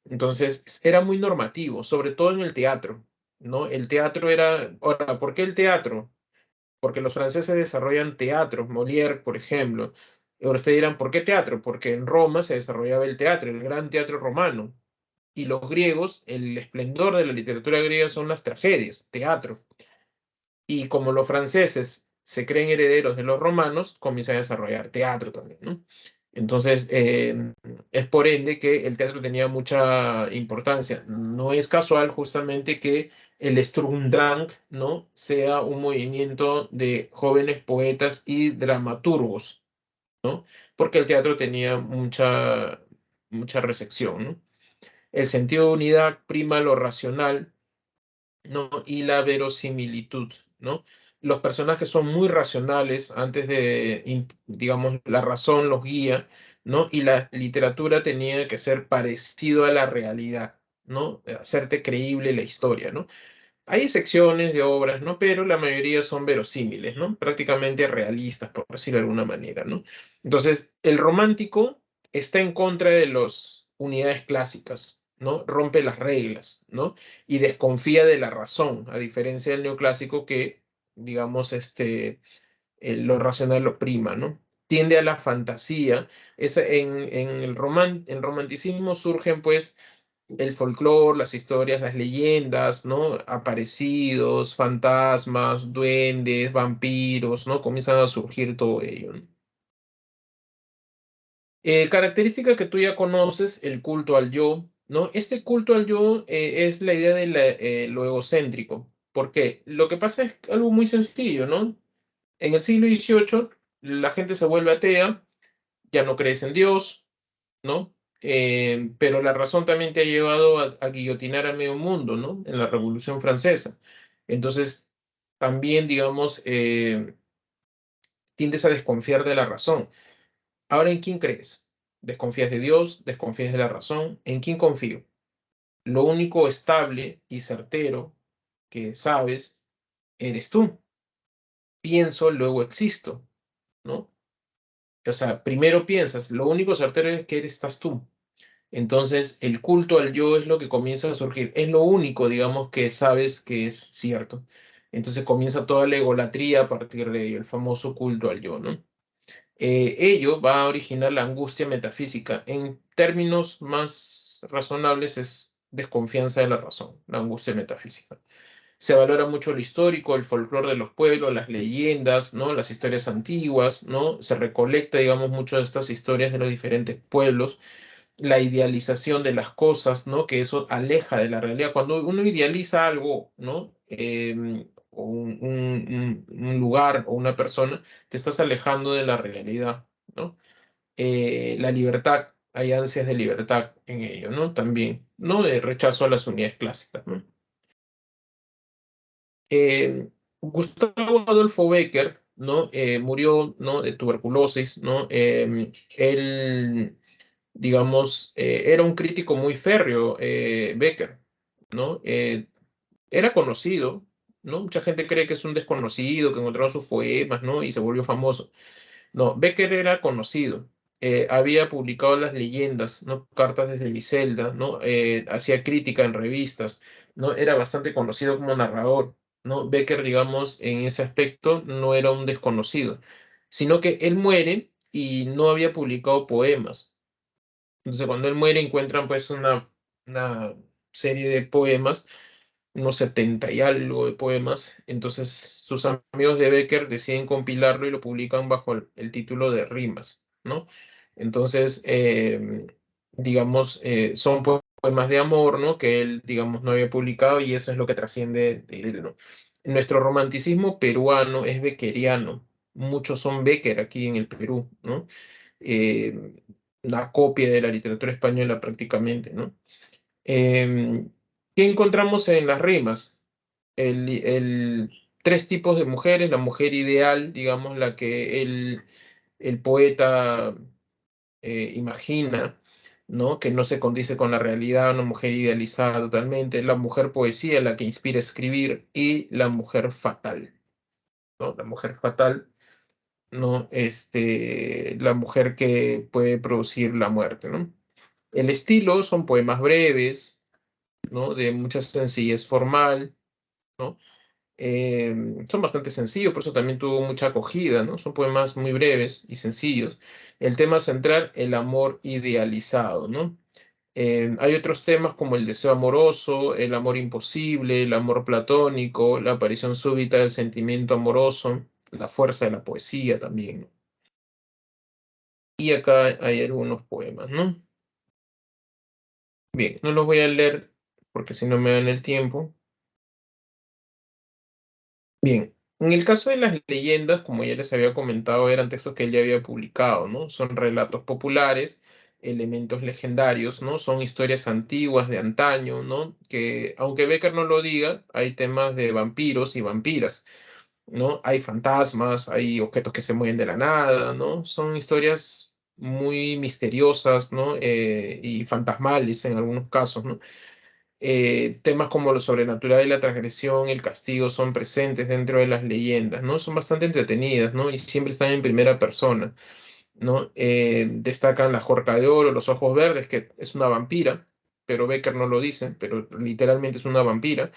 Entonces, era muy normativo, sobre todo en el teatro, ¿no? El teatro era... Ahora, ¿por qué el teatro? Porque los franceses desarrollan teatro, Molière, por ejemplo. Y ahora ustedes dirán, ¿por qué teatro? Porque en Roma se desarrollaba el teatro, el gran teatro romano. Y los griegos, el esplendor de la literatura griega son las tragedias, teatro. Y como los franceses se creen herederos de los romanos, comienzan a desarrollar teatro también, ¿no? Entonces, es por ende que el teatro tenía mucha importancia. No es casual justamente que el Sturmdrang, ¿no? sea un movimiento de jóvenes poetas y dramaturgos, ¿no? Porque el teatro tenía mucha recepción, ¿no? El sentido de unidad prima lo racional, ¿no? Y la verosimilitud, ¿no? Los personajes son muy racionales antes de, digamos, la razón los guía, ¿no? Y la literatura tenía que ser parecido a la realidad, ¿no? Hacerte creíble la historia, ¿no? Hay excepciones de obras, ¿no? Pero la mayoría son verosímiles, ¿no? Prácticamente realistas, por decirlo de alguna manera, ¿no? Entonces, el romántico está en contra de las unidades clásicas, ¿no? Rompe las reglas, ¿no? Y desconfía de la razón, a diferencia del neoclásico que, digamos, lo racional lo prima, ¿no? Tiende a la fantasía. En romanticismo surgen, pues, el folclore, las historias, las leyendas, ¿no? Aparecidos, fantasmas, duendes, vampiros, ¿no? Comienzan a surgir todo ello, ¿no? Característica que tú ya conoces, el culto al yo, ¿no? Este culto al yo es la idea de lo egocéntrico. ¿Por qué? Lo que pasa es algo muy sencillo, ¿no? En el siglo XVIII la gente se vuelve atea, ya no crees en Dios, ¿no? Pero la razón también te ha llevado a guillotinar a medio mundo, ¿no? En la Revolución Francesa. Entonces, también, digamos, tiendes a desconfiar de la razón. Ahora, ¿en quién crees? ¿Desconfías de Dios? ¿Desconfías de la razón? ¿En quién confío? Lo único estable y certero que sabes eres tú. Pienso, luego existo, ¿no? O sea, primero piensas, lo único certero es que estás tú. Entonces, el culto al yo es lo que comienza a surgir. Es lo único, digamos, que sabes que es cierto. Entonces comienza toda la egolatría a partir de ello, el famoso culto al yo, ¿no? Ello va a originar la angustia metafísica. En términos más razonables es desconfianza de la razón, la angustia metafísica. Se valora mucho lo histórico, el folclore de los pueblos, las leyendas, ¿no? Las historias antiguas, ¿no? Se recolecta, digamos, mucho de estas historias de los diferentes pueblos, la idealización de las cosas, ¿no? Que eso aleja de la realidad. Cuando uno idealiza algo, ¿no? O un lugar o una persona, te estás alejando de la realidad, ¿no? La libertad, hay ansias de libertad en ello, ¿no? También, ¿no? De rechazo a las unidades clásicas, ¿no? Gustavo Adolfo Bécquer, ¿no? Murió, ¿no? De tuberculosis, ¿no? Él, digamos, era un crítico muy férreo, Bécquer, ¿no? Era conocido, ¿no? Mucha gente cree que es un desconocido, que encontraron sus poemas, ¿no? Y se volvió famoso. No, Bécquer era conocido. Había publicado las leyendas, ¿no? Cartas desde mi celda, ¿no? Hacía crítica en revistas, ¿no? Era bastante conocido como narrador, ¿no? Bécquer, digamos, en ese aspecto no era un desconocido, sino que él muere y no había publicado poemas. Entonces, cuando él muere, encuentran pues una serie de poemas, unos 70 y algo de poemas. Entonces, sus amigos de Bécquer deciden compilarlo y lo publican bajo el título de Rimas, ¿no? Entonces, digamos, son poemas de amor, ¿no? Que él, digamos, no había publicado y eso es lo que trasciende de él, ¿no? Nuestro romanticismo peruano es beckeriano. Muchos son Bécquer aquí en el Perú, ¿no? Eh, una copia de la literatura española prácticamente, ¿no? Eh, ¿Qué encontramos en las rimas? Tres tipos de mujeres, la mujer ideal, digamos, la que el poeta imagina, ¿no? Que no se condice con la realidad, una mujer idealizada totalmente, la mujer poesía, la que inspira a escribir, y la mujer fatal, ¿no? La mujer fatal, ¿no? La mujer que puede producir la muerte, ¿no? El estilo son poemas breves, ¿no? De mucha sencillez formal, ¿no? Son bastante sencillos, por eso también tuvo mucha acogida, ¿no? Son poemas muy breves y sencillos. El tema central, el amor idealizado, ¿no? Hay otros temas como el deseo amoroso, el amor imposible, el amor platónico, la aparición súbita del sentimiento amoroso, la fuerza de la poesía también, ¿no? Y acá hay algunos poemas, ¿no? Bien, no los voy a leer porque si no me dan el tiempo. Bien, en el caso de las leyendas, como ya les había comentado, eran textos que él ya había publicado, ¿no? Son relatos populares, elementos legendarios, ¿no? Son historias antiguas de antaño, ¿no? Que, aunque Bécquer no lo diga, hay temas de vampiros y vampiras, ¿no? Hay fantasmas, hay objetos que se mueven de la nada, ¿no? Son historias muy misteriosas, ¿no? Y fantasmales en algunos casos, ¿no? Temas como lo sobrenatural y la transgresión, el castigo son presentes dentro de las leyendas, ¿no? Son bastante entretenidas, ¿no? Y siempre están en primera persona, ¿no? Destacan la Jorca de Oro, los Ojos Verdes, que es una vampira, pero Bécquer no lo dice, pero literalmente es una vampira.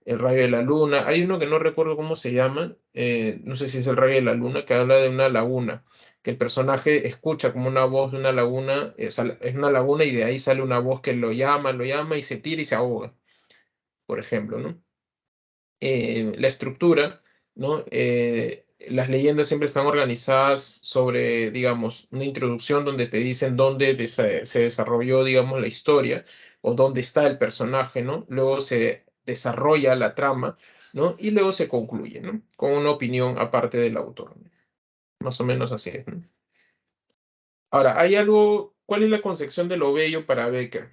El Rayo de la Luna, hay uno que no recuerdo cómo se llama, no sé si es el Rayo de la Luna, que habla de una laguna, que el personaje escucha como una voz de una laguna, es una laguna y de ahí sale una voz que lo llama y se tira y se ahoga, por ejemplo, ¿no? La estructura, ¿no? Las leyendas siempre están organizadas sobre, digamos, una introducción donde te dicen dónde se desarrolló, digamos, la historia o dónde está el personaje, ¿no? Luego se desarrolla la trama, ¿no? Y luego se concluye, ¿no? Con una opinión aparte del autor, ¿no? Más o menos así es, ¿no? Ahora, hay algo, ¿cuál es la concepción de lo bello para Bécquer?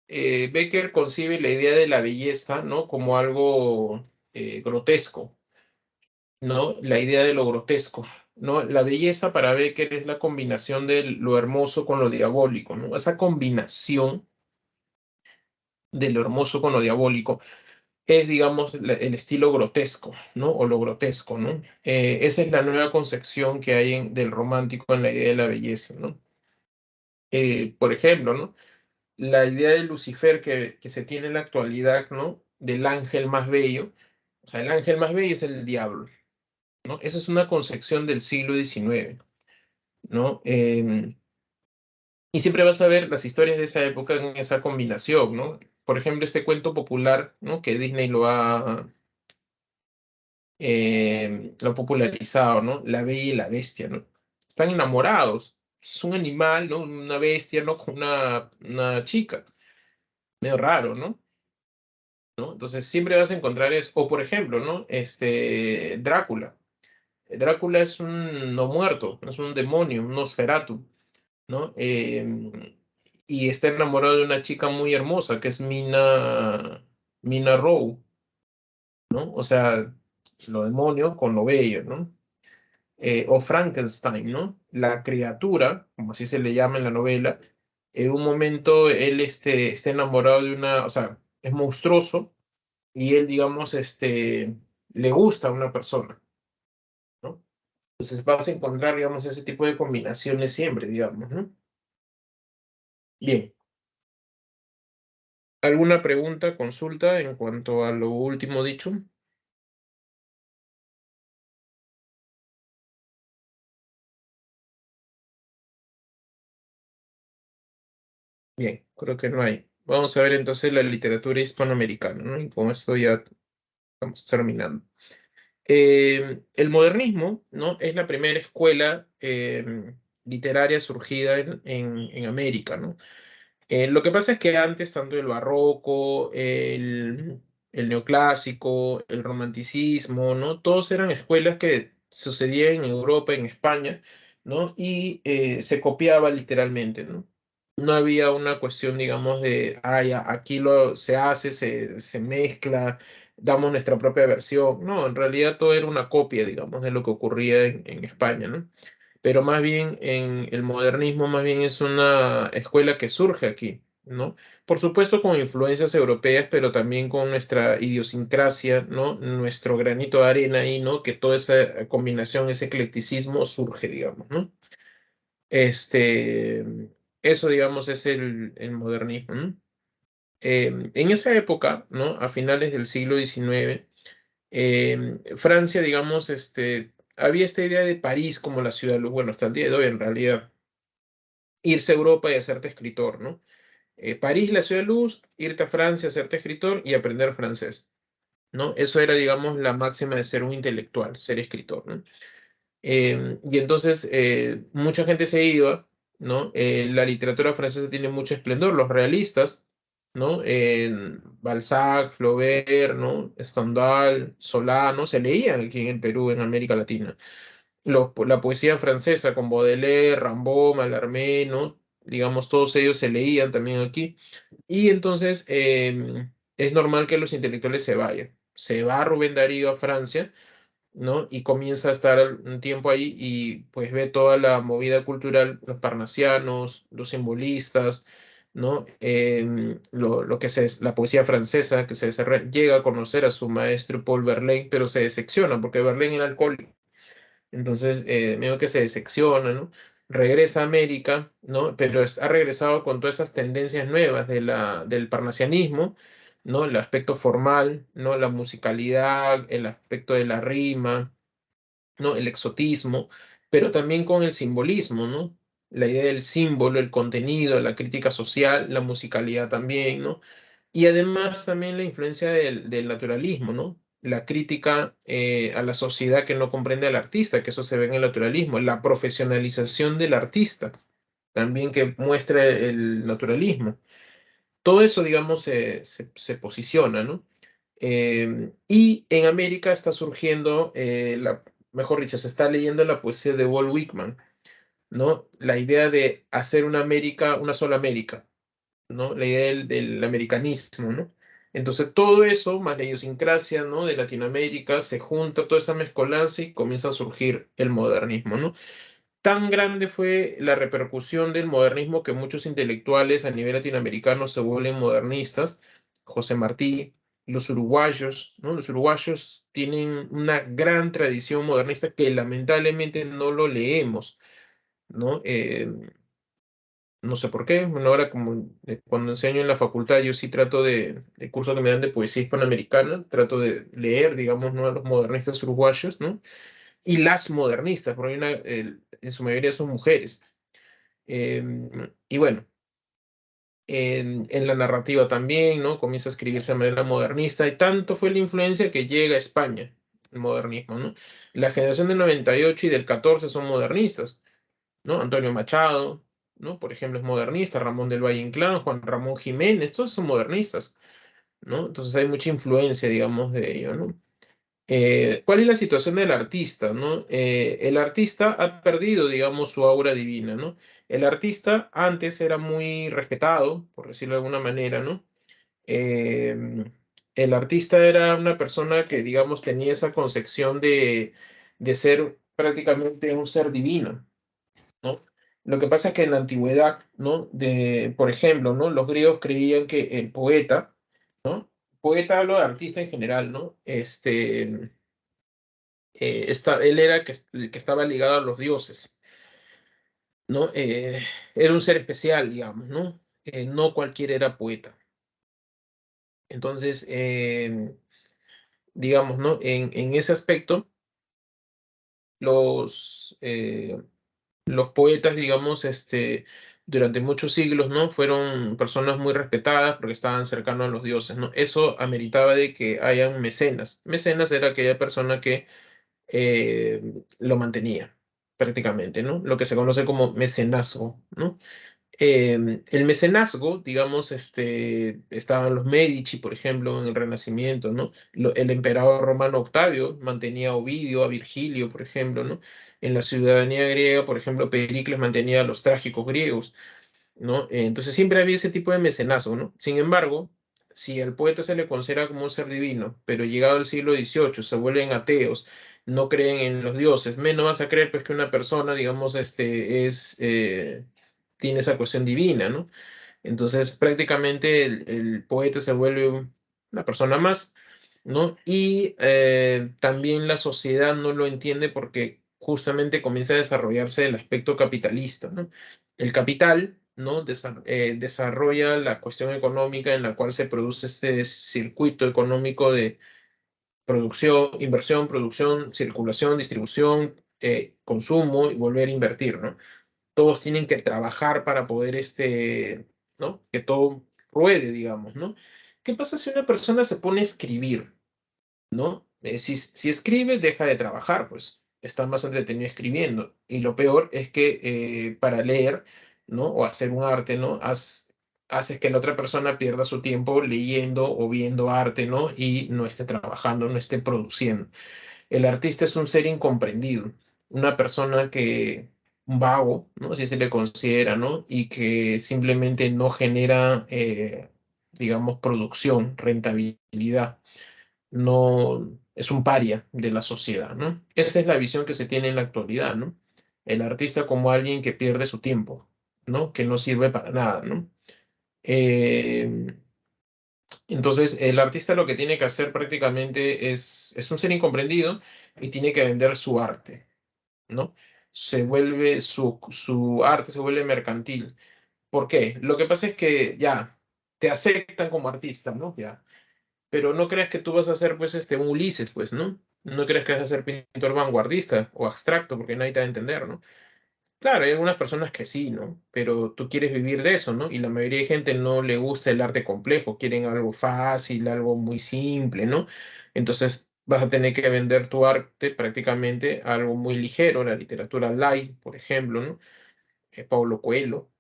Bécquer concibe la idea de la belleza, ¿no? Como algo grotesco, ¿no? La idea de lo grotesco, ¿no? La belleza para Bécquer es la combinación de lo hermoso con lo diabólico, ¿no? Esa combinación de lo hermoso con lo diabólico es, digamos, el estilo grotesco, ¿no? O lo grotesco, ¿no? Esa es la nueva concepción que hay del romántico en la idea de la belleza, ¿no? Por ejemplo, ¿no? La idea de Lucifer que se tiene en la actualidad, ¿no? Del ángel más bello, o sea, el ángel más bello es el diablo, ¿no? Esa es una concepción del siglo XIX. ¿no? Y siempre vas a ver las historias de esa época en esa combinación, ¿no? Por ejemplo, este cuento popular, ¿no? Que Disney lo ha popularizado, ¿no? La Bella y la Bestia, ¿no? Están enamorados. Es un animal, ¿no? Una bestia, ¿no? Con una chica. Medio raro, ¿no? ¿No? Entonces siempre vas a encontrar eso. O por ejemplo, ¿no? Drácula. Drácula es un no muerto, es un demonio, un Nosferatu, ¿no? Y está enamorado de una chica muy hermosa que es Mina Rowe, ¿no? O sea, lo demonio con lo bello, ¿no? O Frankenstein, ¿no? La criatura, como así se le llama en la novela, en un momento él está enamorado de una, o sea, es monstruoso y él, digamos, le gusta a una persona, ¿no? Entonces vas a encontrar, digamos, ese tipo de combinaciones siempre, digamos, ¿no? Bien. ¿Alguna pregunta, consulta en cuanto a lo último dicho? Bien, creo que no hay. Vamos a ver entonces la literatura hispanoamericana, ¿no? Y con esto ya estamos terminando. El modernismo, ¿no? Es la primera escuela literaria surgida en América, ¿no? Lo que pasa es que antes, tanto el barroco, el neoclásico, el romanticismo, ¿no? Todos eran escuelas que sucedían en Europa, en España, ¿no? Y se copiaba literalmente, ¿no? No había una cuestión, digamos, de, ah, ya, aquí se hace, se mezcla, damos nuestra propia versión. No, en realidad todo era una copia, digamos, de lo que ocurría en España, ¿no? Pero más bien en el modernismo, más bien es una escuela que surge aquí, ¿no? Por supuesto con influencias europeas, pero también con nuestra idiosincrasia, ¿no? Nuestro granito de arena ahí, ¿no? Que toda esa combinación, ese eclecticismo surge, digamos, ¿no? Este, eso, digamos, es el modernismo, ¿no? En esa época, ¿no? A finales del siglo XIX, Francia, digamos, había esta idea de París como la ciudad de luz, bueno, hasta el día de hoy en realidad, irse a Europa y hacerte escritor, ¿no? París, la ciudad de luz, irte a Francia, hacerte escritor y aprender francés, ¿no? Eso era, digamos, la máxima de ser un intelectual, ser escritor, ¿no? Y entonces mucha gente se iba, ¿no? La literatura francesa tiene mucho esplendor, los realistas, ¿no? Balzac, Flaubert, ¿no? Stendhal, Solá, ¿no? Se leían aquí en el Perú, en América Latina. La poesía francesa con Baudelaire, Rimbaud, Mallarmé, ¿no? Digamos, todos ellos se leían también aquí. Y entonces es normal que los intelectuales se vayan. Se va Rubén Darío a Francia, ¿no? Y comienza a estar un tiempo ahí y pues ve toda la movida cultural, los parnasianos, los simbolistas, ¿no? Lo que la poesía francesa, que se desarrolla, llega a conocer a su maestro Paul Verlaine, pero se decepciona porque Verlaine era alcohólico. Entonces, medio que se decepciona, ¿no? Regresa a América, ¿no? Pero ha regresado con todas esas tendencias nuevas del parnasianismo, ¿no? El aspecto formal, ¿no? La musicalidad, el aspecto de la rima, ¿no? El exotismo, pero también con el simbolismo, ¿no? La idea del símbolo, el contenido, la crítica social, la musicalidad también, ¿no? Y además también la influencia del naturalismo, ¿no? La crítica a la sociedad que no comprende al artista, que eso se ve en el naturalismo, la profesionalización del artista, también que muestra el naturalismo. Todo eso, digamos, se posiciona, ¿no? Y en América está surgiendo, mejor dicho, se está leyendo la poesía de Walt Whitman, ¿no? La idea de hacer una América, una sola América, ¿no? La idea del americanismo, ¿no? Entonces todo eso, más la idiosincrasia, ¿no? De Latinoamérica, se junta toda esa mezcolanza y comienza a surgir el modernismo, ¿no? Tan grande fue la repercusión del modernismo que muchos intelectuales a nivel latinoamericano se vuelven modernistas. José Martí, los uruguayos, ¿no? Los uruguayos tienen una gran tradición modernista que lamentablemente no lo leemos, ¿no? No sé por qué. Bueno, ahora como cuando enseño en la facultad, yo sí trato el curso que me dan de poesía hispanoamericana, trato de leer, digamos, ¿no? A los modernistas uruguayos, ¿no? Y las modernistas, porque hay en su mayoría son mujeres. Y bueno, en la narrativa también, ¿no? Comienza a escribirse de manera modernista y tanto fue la influencia que llega a España, el modernismo, ¿no? La generación del 98 y del 14 son modernistas, ¿no? Antonio Machado, ¿no? Por ejemplo, es modernista, Ramón del Valle Inclán, Juan Ramón Jiménez, todos son modernistas, ¿no? Entonces hay mucha influencia, digamos, de ello, ¿no? ¿Cuál es la situación del artista, no? El artista ha perdido, digamos, su aura divina, ¿no? El artista antes era muy respetado, por decirlo de alguna manera, ¿no? Eh, el artista era una persona que, digamos, tenía esa concepción de ser prácticamente un ser divino, ¿no? Lo que pasa es que en la antigüedad, ¿no? Por ejemplo, ¿no? Los griegos creían que el poeta, ¿no? Poeta hablo de artista en general, ¿no? Él era el que estaba ligado a los dioses, ¿no? Era un ser especial, digamos, ¿no? No cualquiera era poeta. Entonces, digamos, ¿no? En ese aspecto, los poetas, digamos, durante muchos siglos, ¿no? Fueron personas muy respetadas porque estaban cercanos a los dioses, ¿no? Eso ameritaba de que hayan mecenas. Mecenas era aquella persona que lo mantenía prácticamente, ¿no? Lo que se conoce como mecenazgo, ¿no? El mecenazgo, digamos, estaban los Medici, por ejemplo, en el Renacimiento, ¿no? El emperador romano Octavio mantenía a Ovidio, a Virgilio, por ejemplo, ¿no? En la ciudadanía griega, por ejemplo, Pericles mantenía a los trágicos griegos, ¿no? Entonces siempre había ese tipo de mecenazgo, ¿no? Sin embargo, si al poeta se le considera como un ser divino, pero llegado al siglo XVIII se vuelven ateos, no creen en los dioses, menos vas a creer pues que una persona, digamos, tiene esa cuestión divina, ¿no? Entonces prácticamente el poeta se vuelve una persona más, ¿no? Y también la sociedad no lo entiende porque justamente comienza a desarrollarse el aspecto capitalista, ¿no? El capital, ¿no? Desarrolla la cuestión económica en la cual se produce este circuito económico de producción, circulación, distribución, consumo y volver a invertir, ¿no? Todos tienen que trabajar para poder, ¿no? Que todo ruede, digamos, ¿no? ¿Qué pasa si una persona se pone a escribir, ¿no? Si escribe, deja de trabajar, pues está más entretenido escribiendo. Y lo peor es que para leer, ¿no? O hacer un arte, ¿no? Haces que la otra persona pierda su tiempo leyendo o viendo arte, ¿no? Y no esté trabajando, no esté produciendo. El artista es un ser incomprendido, una persona un vago, ¿no? Si se le considera, ¿no? Y que simplemente no genera, digamos, producción, rentabilidad. No es un paria de la sociedad, ¿no? Esa es la visión que se tiene en la actualidad, ¿no? El artista como alguien que pierde su tiempo, ¿no? Que no sirve para nada, ¿no? Eh, entonces, el artista lo que tiene que hacer prácticamente es un ser incomprendido y tiene que vender su arte, ¿no? Su arte se vuelve mercantil. ¿Por qué? Lo que pasa es que ya te aceptan como artista, ¿no? Ya. Pero no creas que tú vas a ser, pues, un Ulises, pues, ¿no? No creas que vas a ser pintor vanguardista o abstracto, porque nadie te va a entender, ¿no? Claro, hay algunas personas que sí, ¿no? Pero tú quieres vivir de eso, ¿no? Y la mayoría de gente no le gusta el arte complejo, quieren algo fácil, algo muy simple, ¿no? Entonces vas a tener que vender tu arte prácticamente a algo muy ligero, la literatura light, por ejemplo, ¿no? Paulo Coelho,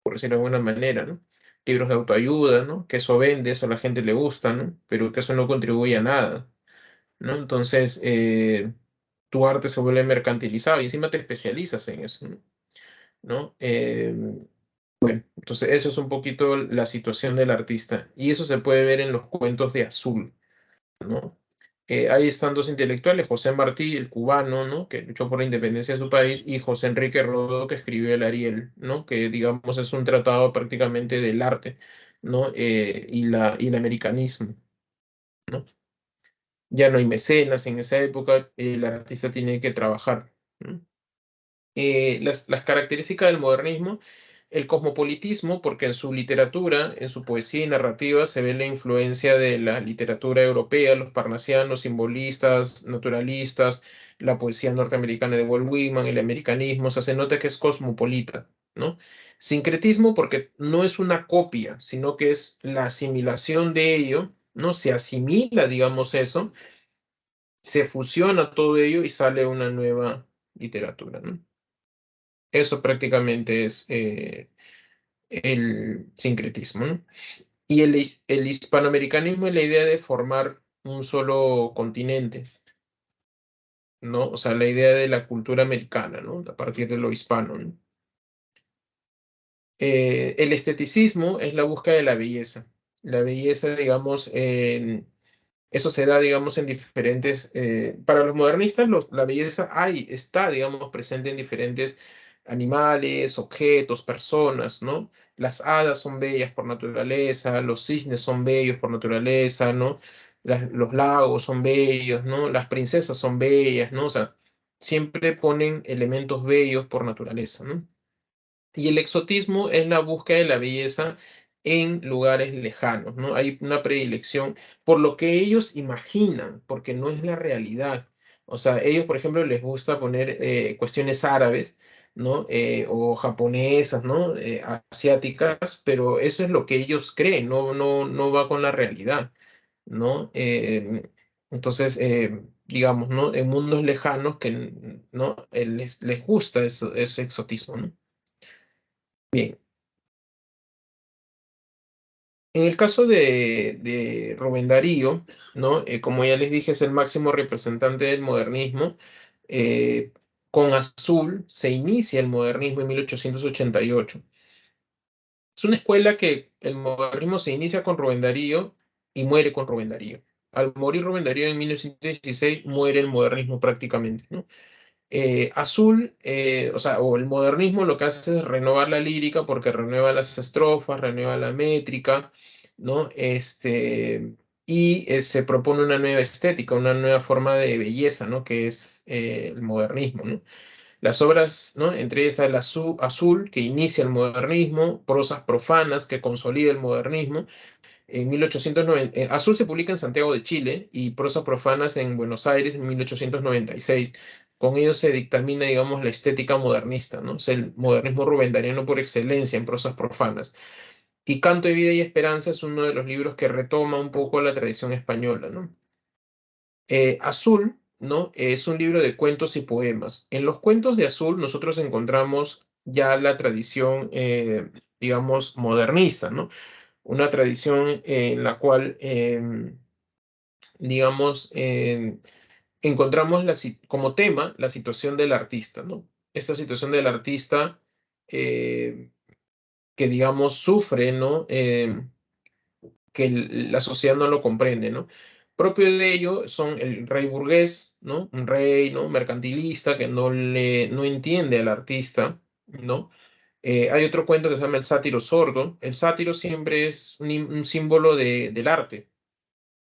por decirlo de alguna manera, ¿no? Libros de autoayuda, ¿no? Que eso vende, eso a la gente le gusta, ¿no? Pero que eso no contribuye a nada, ¿no? Entonces, tu arte se vuelve mercantilizado y encima te especializas en eso, ¿no? ¿No? Bueno, entonces eso es un poquito la situación del artista y eso se puede ver en los cuentos de Azul, ¿no? Ahí están dos intelectuales, José Martí, el cubano, ¿no? Que luchó por la independencia de su país, y José Enrique Rodó, que escribió El Ariel, ¿no? Que digamos es un tratado prácticamente del arte, ¿no? Y el americanismo, ¿no? Ya no hay mecenas en esa época, el artista tiene que trabajar, ¿no? Las características del modernismo. El cosmopolitismo, porque en su literatura, en su poesía y narrativa, se ve la influencia de la literatura europea, los parnasianos, simbolistas, naturalistas, la poesía norteamericana de Walt Whitman, el americanismo, o sea, se nota que es cosmopolita, ¿no? Sincretismo, porque no es una copia, sino que es la asimilación de ello, ¿no? Se asimila, digamos eso, se fusiona todo ello y sale una nueva literatura, ¿no? Eso prácticamente es el sincretismo, ¿no? Y el hispanoamericanismo es la idea de formar un solo continente, ¿no? O sea, la idea de la cultura americana, ¿no? A partir de lo hispano, ¿no? El esteticismo es la búsqueda de la belleza. La belleza, digamos, eso se da, digamos, en diferentes, para los modernistas la belleza está, digamos, presente en diferentes animales, objetos, personas, ¿no? Las hadas son bellas por naturaleza, los cisnes son bellos por naturaleza, ¿no? Los lagos son bellos, ¿no? Las princesas son bellas, ¿no? O sea, siempre ponen elementos bellos por naturaleza, ¿no? Y el exotismo es la búsqueda de la belleza en lugares lejanos, ¿no? Hay una predilección por lo que ellos imaginan, porque no es la realidad. O sea, ellos, por ejemplo, les gusta poner cuestiones árabes, ¿no? O japonesas, ¿no? Asiáticas, pero eso es lo que ellos creen, no va con la realidad, ¿no? Entonces, digamos, ¿no? En mundos lejanos que, ¿no? Les gusta ese exotismo, ¿no? Bien. En el caso de Rubén Darío, ¿no? Como ya les dije, es el máximo representante del modernismo. eh, con Azul se inicia el modernismo en 1888. Es una escuela que el modernismo se inicia con Rubén Darío y muere con Rubén Darío. Al morir Rubén Darío en 1916, muere el modernismo prácticamente, ¿no? Azul, o sea, o el modernismo lo que hace es renovar la lírica porque renueva las estrofas, renueva la métrica, ¿no? Se propone una nueva estética, una nueva forma de belleza, ¿no? Que es el modernismo, ¿no? Las obras, ¿no? Entre ellas está el Azul, que inicia el modernismo, prosas profanas, que consolida el modernismo, en 1890, Azul se publica en Santiago de Chile y Prosas Profanas en Buenos Aires en 1896. Con ello se dictamina, digamos, la estética modernista, ¿no? Es el modernismo rubendariano por excelencia en prosas profanas. Y Canto de Vida y Esperanza es uno de los libros que retoma un poco la tradición española, ¿no? Azul, ¿no? Es un libro de cuentos y poemas. En los cuentos de Azul nosotros encontramos ya la tradición, digamos, modernista, ¿no? Una tradición en la cual, digamos, encontramos como tema la situación del artista, ¿no? Esta situación del artista eh, que, digamos, sufre, ¿no? Que la sociedad no lo comprende, ¿no? Propio de ello son el rey burgués, ¿no? Un rey, ¿no? Mercantilista que no entiende al artista, ¿no? Hay otro cuento que se llama El sátiro sordo. El sátiro siempre es un símbolo del arte,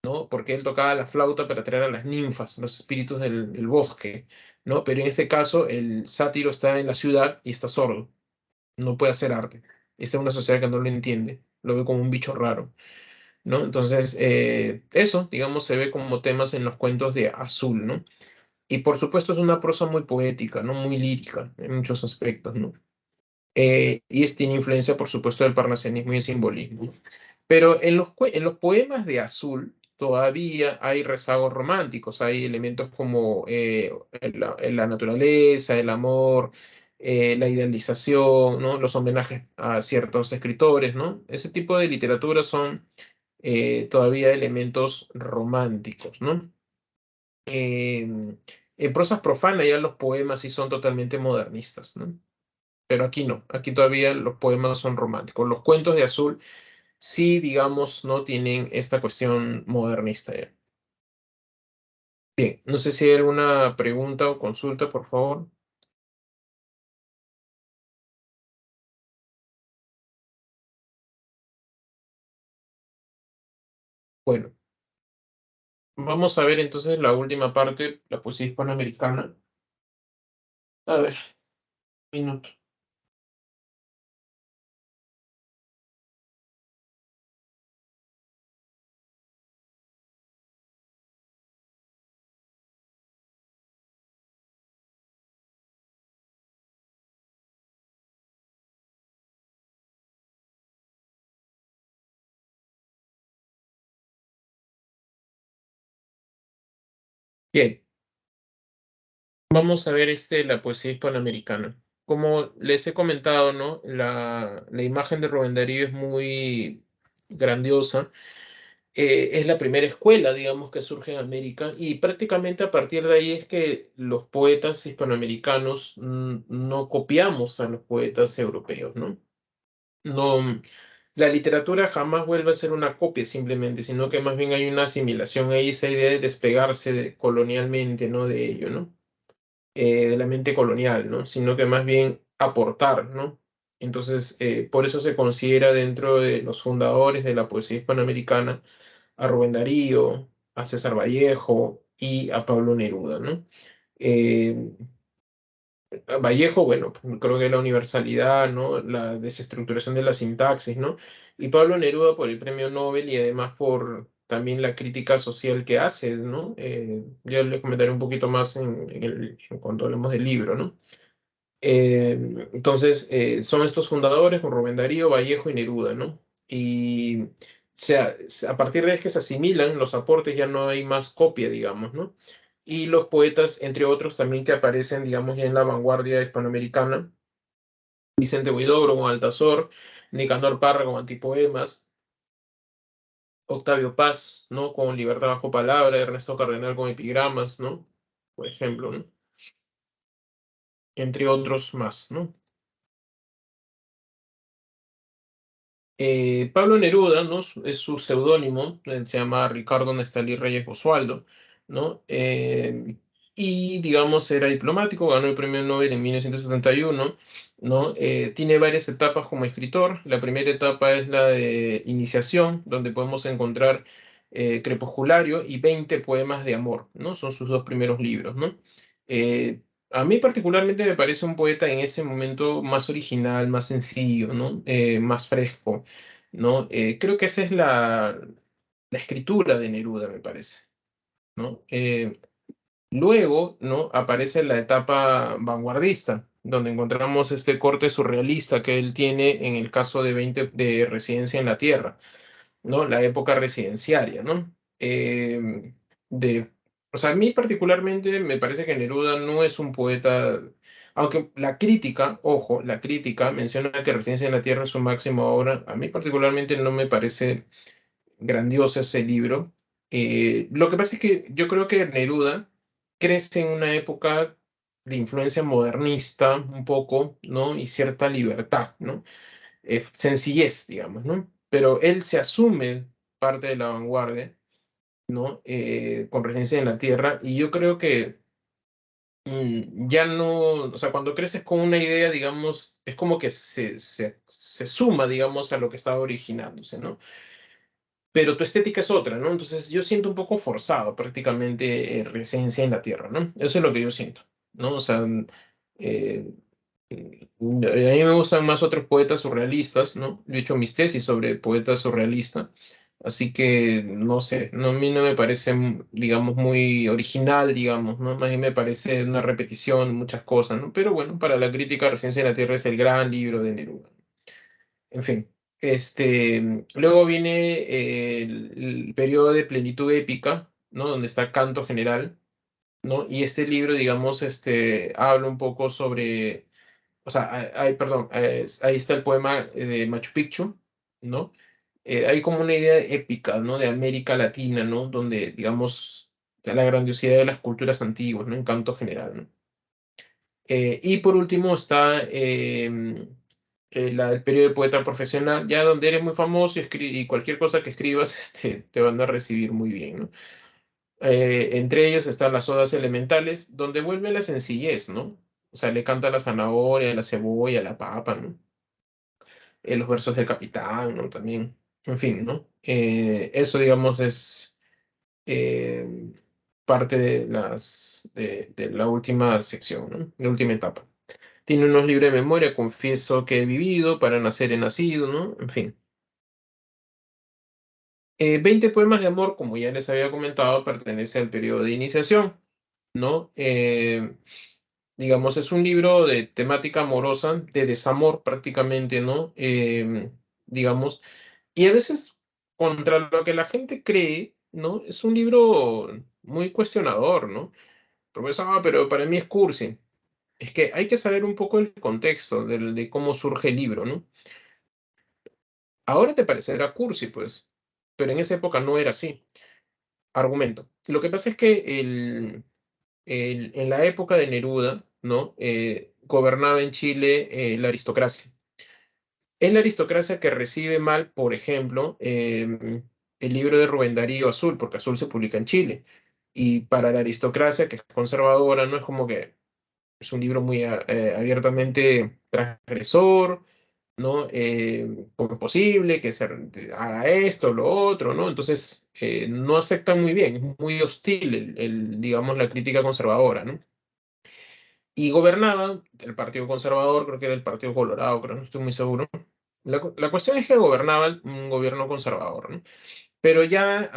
¿no? Porque él tocaba la flauta para atraer a las ninfas, los espíritus del bosque, ¿no? Pero en este caso el sátiro está en la ciudad y está sordo, no puede hacer arte. Esta es una sociedad que no lo entiende, lo ve como un bicho raro, ¿no? Entonces, eso, digamos, se ve como temas en los cuentos de Azul, ¿no? Y por supuesto es una prosa muy poética, ¿no? Muy lírica en muchos aspectos, ¿no? Tiene influencia, por supuesto, del parnasianismo y el simbolismo. Pero en los poemas de Azul todavía hay rezagos románticos, hay elementos como la naturaleza, el amor, la idealización, ¿no? Los homenajes a ciertos escritores, ¿no? Ese tipo de literatura son todavía elementos románticos, ¿no? En prosas profanas ya los poemas sí son totalmente modernistas, ¿no? Pero aquí no, aquí todavía los poemas son románticos. Los cuentos de Azul sí, digamos, no tienen esta cuestión modernista ya. Bien, no sé si hay alguna pregunta o consulta, por favor. Bueno, vamos a ver entonces la última parte, la poesía hispanoamericana. A ver, minuto. Bien, vamos a ver la poesía hispanoamericana. Como les he comentado, ¿no? La imagen de Rubén Darío es muy grandiosa. Es la primera escuela, digamos, que surge en América y prácticamente a partir de ahí es que los poetas hispanoamericanos no copiamos a los poetas europeos, ¿no? No, la literatura jamás vuelve a ser una copia simplemente, sino que más bien hay una asimilación ahí, esa idea de despegarse colonialmente, ¿no? De ello, ¿no? De la mente colonial, ¿no? Sino que más bien aportar, ¿no? Entonces, por eso se considera dentro de los fundadores de la poesía hispanoamericana a Rubén Darío, a César Vallejo y a Pablo Neruda, ¿no? Eh, Vallejo, bueno, creo que la universalidad, ¿no? La desestructuración de la sintaxis, ¿no? Y Pablo Neruda por el premio Nobel y además por también la crítica social que hace, ¿no? Ya les comentaré un poquito más en cuanto hablemos del libro, ¿no? Entonces, son estos fundadores con Rubén Darío, Vallejo y Neruda, ¿no? Y a partir de que se asimilan los aportes, ya no hay más copia, digamos, ¿no? Y los poetas, entre otros, también que aparecen, digamos, ya en la vanguardia hispanoamericana, Vicente Huidobro con Altazor, Nicanor Parra con Antipoemas, Octavio Paz, ¿no? Con Libertad bajo palabra, Ernesto Cardenal con Epigramas, ¿no? Por ejemplo, ¿no? Entre otros más, ¿no? Pablo Neruda, ¿no? Es su seudónimo, se llama Ricardo Nestalí Reyes Oswaldo, ¿no? Y digamos era diplomático, ganó el premio Nobel en 1971, ¿no? Tiene varias etapas como escritor. La primera etapa es la de iniciación, donde podemos encontrar Crepusculario y 20 poemas de amor, ¿no? Son sus dos primeros libros, ¿no? Eh, a mí particularmente me parece un poeta en ese momento más original, más sencillo, ¿no? Más fresco, ¿no? Creo que esa es la escritura de Neruda, me parece, ¿no? Luego, ¿no? Aparece la etapa vanguardista, donde encontramos este corte surrealista que él tiene en el caso de 20 de Residencia en la Tierra, ¿no? La época residenciaria, ¿no? De, o sea, a mí particularmente me parece que Neruda no es un poeta, aunque la crítica, ojo, la crítica menciona que Residencia en la Tierra es su máxima obra, a mí particularmente no me parece grandioso ese libro. Lo que pasa es que yo creo que Neruda crece en una época de influencia modernista un poco, ¿no? Y cierta libertad, ¿no? Sencillez, digamos, ¿no? Pero él se asume parte de la vanguardia, ¿no? Con presencia en la tierra, y yo creo que ya no, o sea, cuando creces con una idea, digamos, es como que se suma, digamos, a lo que estaba originándose, ¿no? Pero tu estética es otra, ¿no? Entonces yo siento un poco forzado prácticamente presencia en la tierra, ¿no? Eso es lo que yo siento, ¿no? O sea, eh, a mí me gustan más otros poetas surrealistas, ¿no? Yo he hecho mis tesis sobre poetas surrealistas, así que no sé, no, a mí no me parece, digamos, muy original, digamos, ¿no? Más bien me parece una repetición de muchas cosas, ¿no? Pero bueno, para la crítica, Residencia en la Tierra es el gran libro de Neruda. En fin, luego viene el periodo de plenitud épica, ¿no? Donde está Canto General, ¿no? Y este libro, digamos, habla un poco sobre o sea, perdón, ahí está el poema de Machu Picchu, ¿no? Hay como una idea épica, ¿no? De América Latina, ¿no? Donde, digamos, la grandiosidad de las culturas antiguas, ¿no? En canto general, ¿no? Y por último está el periodo de poeta profesional, ya donde eres muy famoso y cualquier cosa que escribas te van a recibir muy bien, ¿no? Entre ellos están las odas elementales, donde vuelve la sencillez, ¿no? O sea, le canta a la zanahoria, a la cebolla, a la papa, ¿no? Los versos del capitán, ¿no? También, en fin, ¿no? Eso, digamos, es eh, parte de la última sección, ¿no? La última etapa. Tiene unos libros de memoria, confieso que he vivido, para nacer he nacido, ¿no? En fin. 20 poemas de amor, como ya les había comentado, pertenece al periodo de iniciación, ¿no? Digamos, es un libro de temática amorosa, de desamor prácticamente, ¿no? Digamos, y a veces contra lo que la gente cree, ¿no? Es un libro muy cuestionador, ¿no? Profesor, pero para mí es cursi. Es que hay que saber un poco el contexto de cómo surge el libro, ¿no? Ahora te parecerá cursi, pues, pero en esa época no era así. Argumento. Lo que pasa es que en la época de Neruda, ¿no? Gobernaba en Chile la aristocracia. Es la aristocracia que recibe mal, por ejemplo, el libro de Rubén Darío Azul, porque Azul se publica en Chile. Y para la aristocracia, que es conservadora, no es como que es un libro muy abiertamente transgresor, ¿no? ¿Cómo es posible que se haga esto, lo otro, ¿no? Entonces, no aceptan muy bien, es muy hostil, digamos, la crítica conservadora, ¿no? Y gobernaba el Partido Conservador, creo que era el Partido Colorado, creo, no estoy muy seguro. La cuestión es que gobernaba un gobierno conservador, ¿no? Pero ya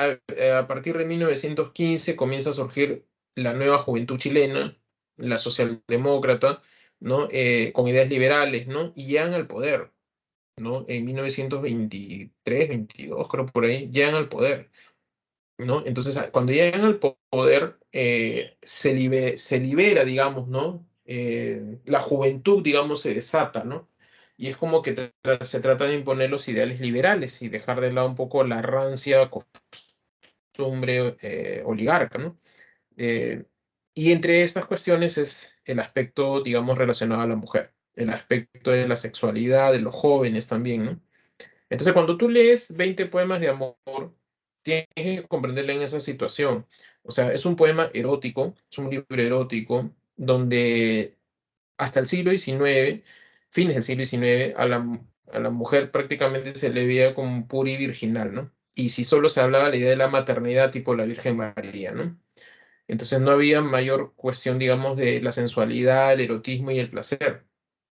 a partir de 1915 comienza a surgir la nueva juventud chilena, la socialdemócrata, ¿no? Con ideas liberales, ¿no? Y llegan al poder, ¿no? En 1923, 22, creo por ahí, llegan al poder, ¿no? Entonces, cuando llegan al poder, se libera, digamos, ¿no? La juventud, digamos, se desata, ¿no? Y es como que se trata de imponer los ideales liberales y dejar de lado un poco la rancia costumbre oligarca, ¿no? Eh, y entre estas cuestiones es el aspecto, digamos, relacionado a la mujer, el aspecto de la sexualidad, de los jóvenes también, ¿no? Entonces, cuando tú lees 20 poemas de amor, tienes que comprenderla en esa situación. O sea, es un poema erótico, es un libro erótico, donde hasta el siglo XIX, fines del siglo XIX, a la mujer prácticamente se le veía como pura y virginal, ¿no? Y si solo se hablaba la idea de la maternidad, tipo la Virgen María, ¿no? Entonces no había mayor cuestión, digamos, de la sensualidad, el erotismo y el placer.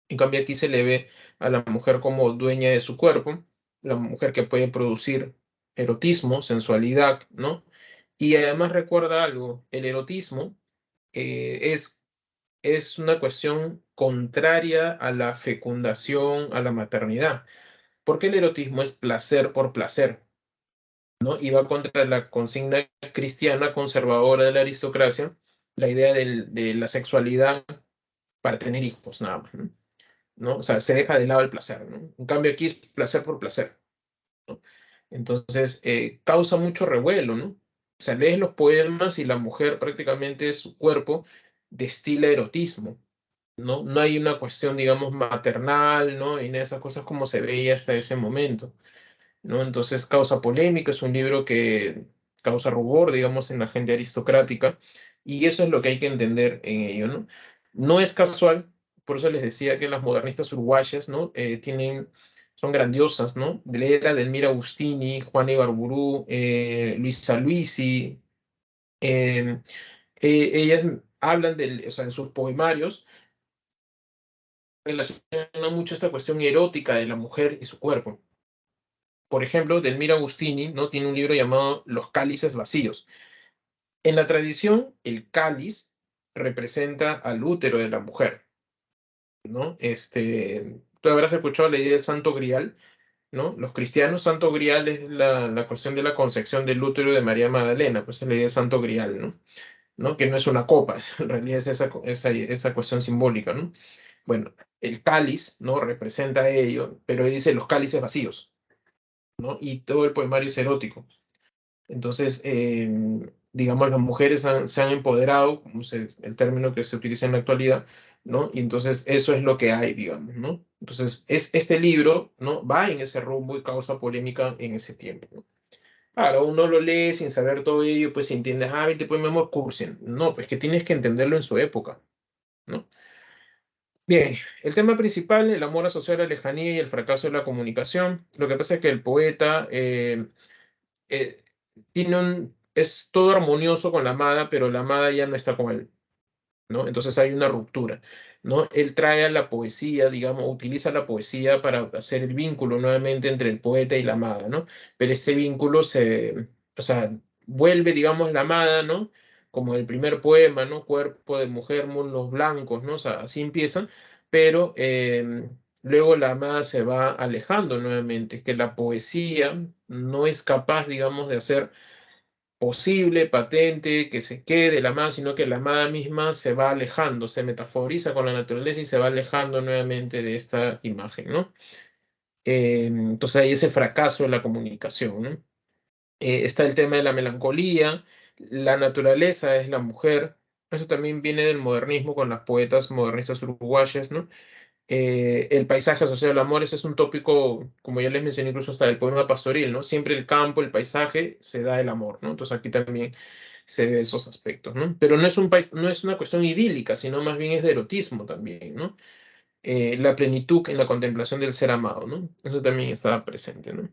En cambio, aquí se le ve a la mujer como dueña de su cuerpo, la mujer que puede producir erotismo, sensualidad, ¿no? Y además recuerda algo, el erotismo es una cuestión contraria a la fecundación, a la maternidad, porque el erotismo es placer por placer, ¿no? Y va contra la consigna cristiana conservadora de la aristocracia, la idea de la sexualidad para tener hijos, nada más, ¿no? ¿No? O sea, se deja de lado el placer, ¿no? En cambio aquí es placer por placer, ¿no? Entonces, causa mucho revuelo, ¿no? O sea, lees los poemas y la mujer prácticamente su cuerpo destila erotismo, ¿no? No hay una cuestión, digamos, maternal, ¿no? Y esas cosas como se veía hasta ese momento, ¿no? Entonces causa polémica, es un libro que causa rubor, digamos, en la gente aristocrática, y eso es lo que hay que entender en ello, ¿no? No es casual, por eso les decía que las modernistas uruguayas, ¿no? Son grandiosas, ¿no? De la era de Elmira Agustini, Juana Ibarburu, Luisa Luisi, eh, ellas hablan o sea, en sus poemarios, relacionan mucho esta cuestión erótica de la mujer y su cuerpo. Por ejemplo, Delmira Agustini, ¿no? Tiene un libro llamado Los cálices vacíos. En la tradición, el cáliz representa al útero de la mujer, ¿no? Tú habrás escuchado la idea del Santo Grial, ¿no? Los cristianos, Santo Grial es la cuestión de la concepción del útero de María Magdalena, pues es la idea del Santo Grial, ¿no? ¿No? Que no es una copa, en realidad es esa cuestión simbólica, ¿no? Bueno, el cáliz, ¿no? Representa ello, pero dice los cálices vacíos, ¿no? Y todo el poemario es erótico. Entonces, digamos, las mujeres se han empoderado, como el término que se utiliza en la actualidad, ¿no? Y entonces eso es lo que hay, digamos, ¿no? Entonces, este libro, ¿no? Va en ese rumbo y causa polémica en ese tiempo, ¿no? Ahora, uno lo lee sin saber todo ello, pues si entiendes, viste, pues mejor cursen. No, pues que tienes que entenderlo en su época, ¿no? Bien, el tema principal, el amor asociado a la lejanía y el fracaso de la comunicación. Lo que pasa es que el poeta eh, es todo armonioso con la amada, pero la amada ya no está con él, ¿no? Entonces hay una ruptura, ¿no? Él trae a la poesía, digamos, utiliza la poesía para hacer el vínculo nuevamente entre el poeta y la amada, ¿no? Pero este vínculo o sea, vuelve, digamos, la amada, ¿no? Como el primer poema, ¿no? Cuerpo de mujer, muslos blancos, ¿no? O sea, así empieza, pero luego la amada se va alejando nuevamente, que la poesía no es capaz, digamos, de hacer posible, patente, que se quede la amada, sino que la amada misma se va alejando, se metaforiza con la naturaleza y se va alejando nuevamente de esta imagen, ¿no? Entonces hay ese fracaso en la comunicación, ¿no? Está el tema de la melancolía, la naturaleza es la mujer, eso también viene del modernismo con las poetas modernistas uruguayas, ¿no? El paisaje asociado al amor, ese es un tópico, como ya les mencioné, incluso hasta del poema pastoril, ¿no? Siempre el campo, el paisaje, se da el amor, ¿no? Entonces aquí también se ve esos aspectos, ¿no? Pero no es no es una cuestión idílica, sino más bien es de erotismo también, ¿no? La plenitud en la contemplación del ser amado, ¿no? Eso también está presente, ¿no?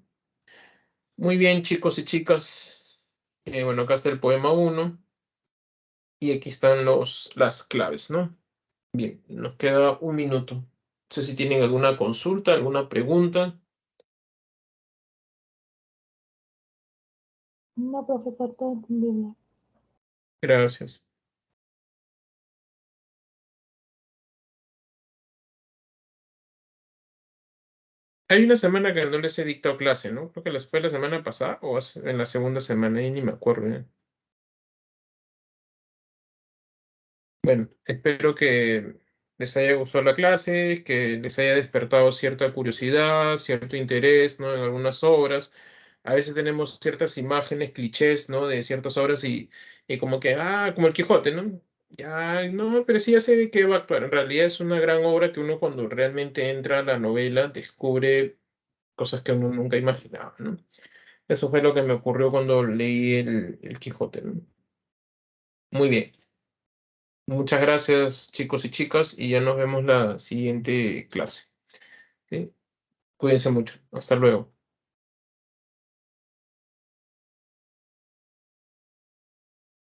Muy bien, chicos y chicas. Bueno, acá está el poema 1 y aquí están las claves, ¿no? Bien, nos queda un minuto. No sé si tienen alguna consulta, alguna pregunta. No, profesor, todo entendible. Gracias. Hay una semana que no les he dictado clase, ¿no? Creo que fue la semana pasada o en la segunda semana, y ni me acuerdo, ¿eh? Bueno, espero que les haya gustado la clase, que les haya despertado cierta curiosidad, cierto interés, ¿no? En algunas obras. A veces tenemos ciertas imágenes, clichés, ¿no? De ciertas obras y como que, como el Quijote, ¿no? Ya, no, pero sí ya sé de qué va a actuar. En realidad es una gran obra que uno cuando realmente entra a la novela descubre cosas que uno nunca imaginaba, ¿no? Eso fue lo que me ocurrió cuando leí el Quijote, ¿no? Muy bien. Muchas gracias, chicos y chicas, y ya nos vemos la siguiente clase. ¿Sí? Cuídense mucho. Hasta luego.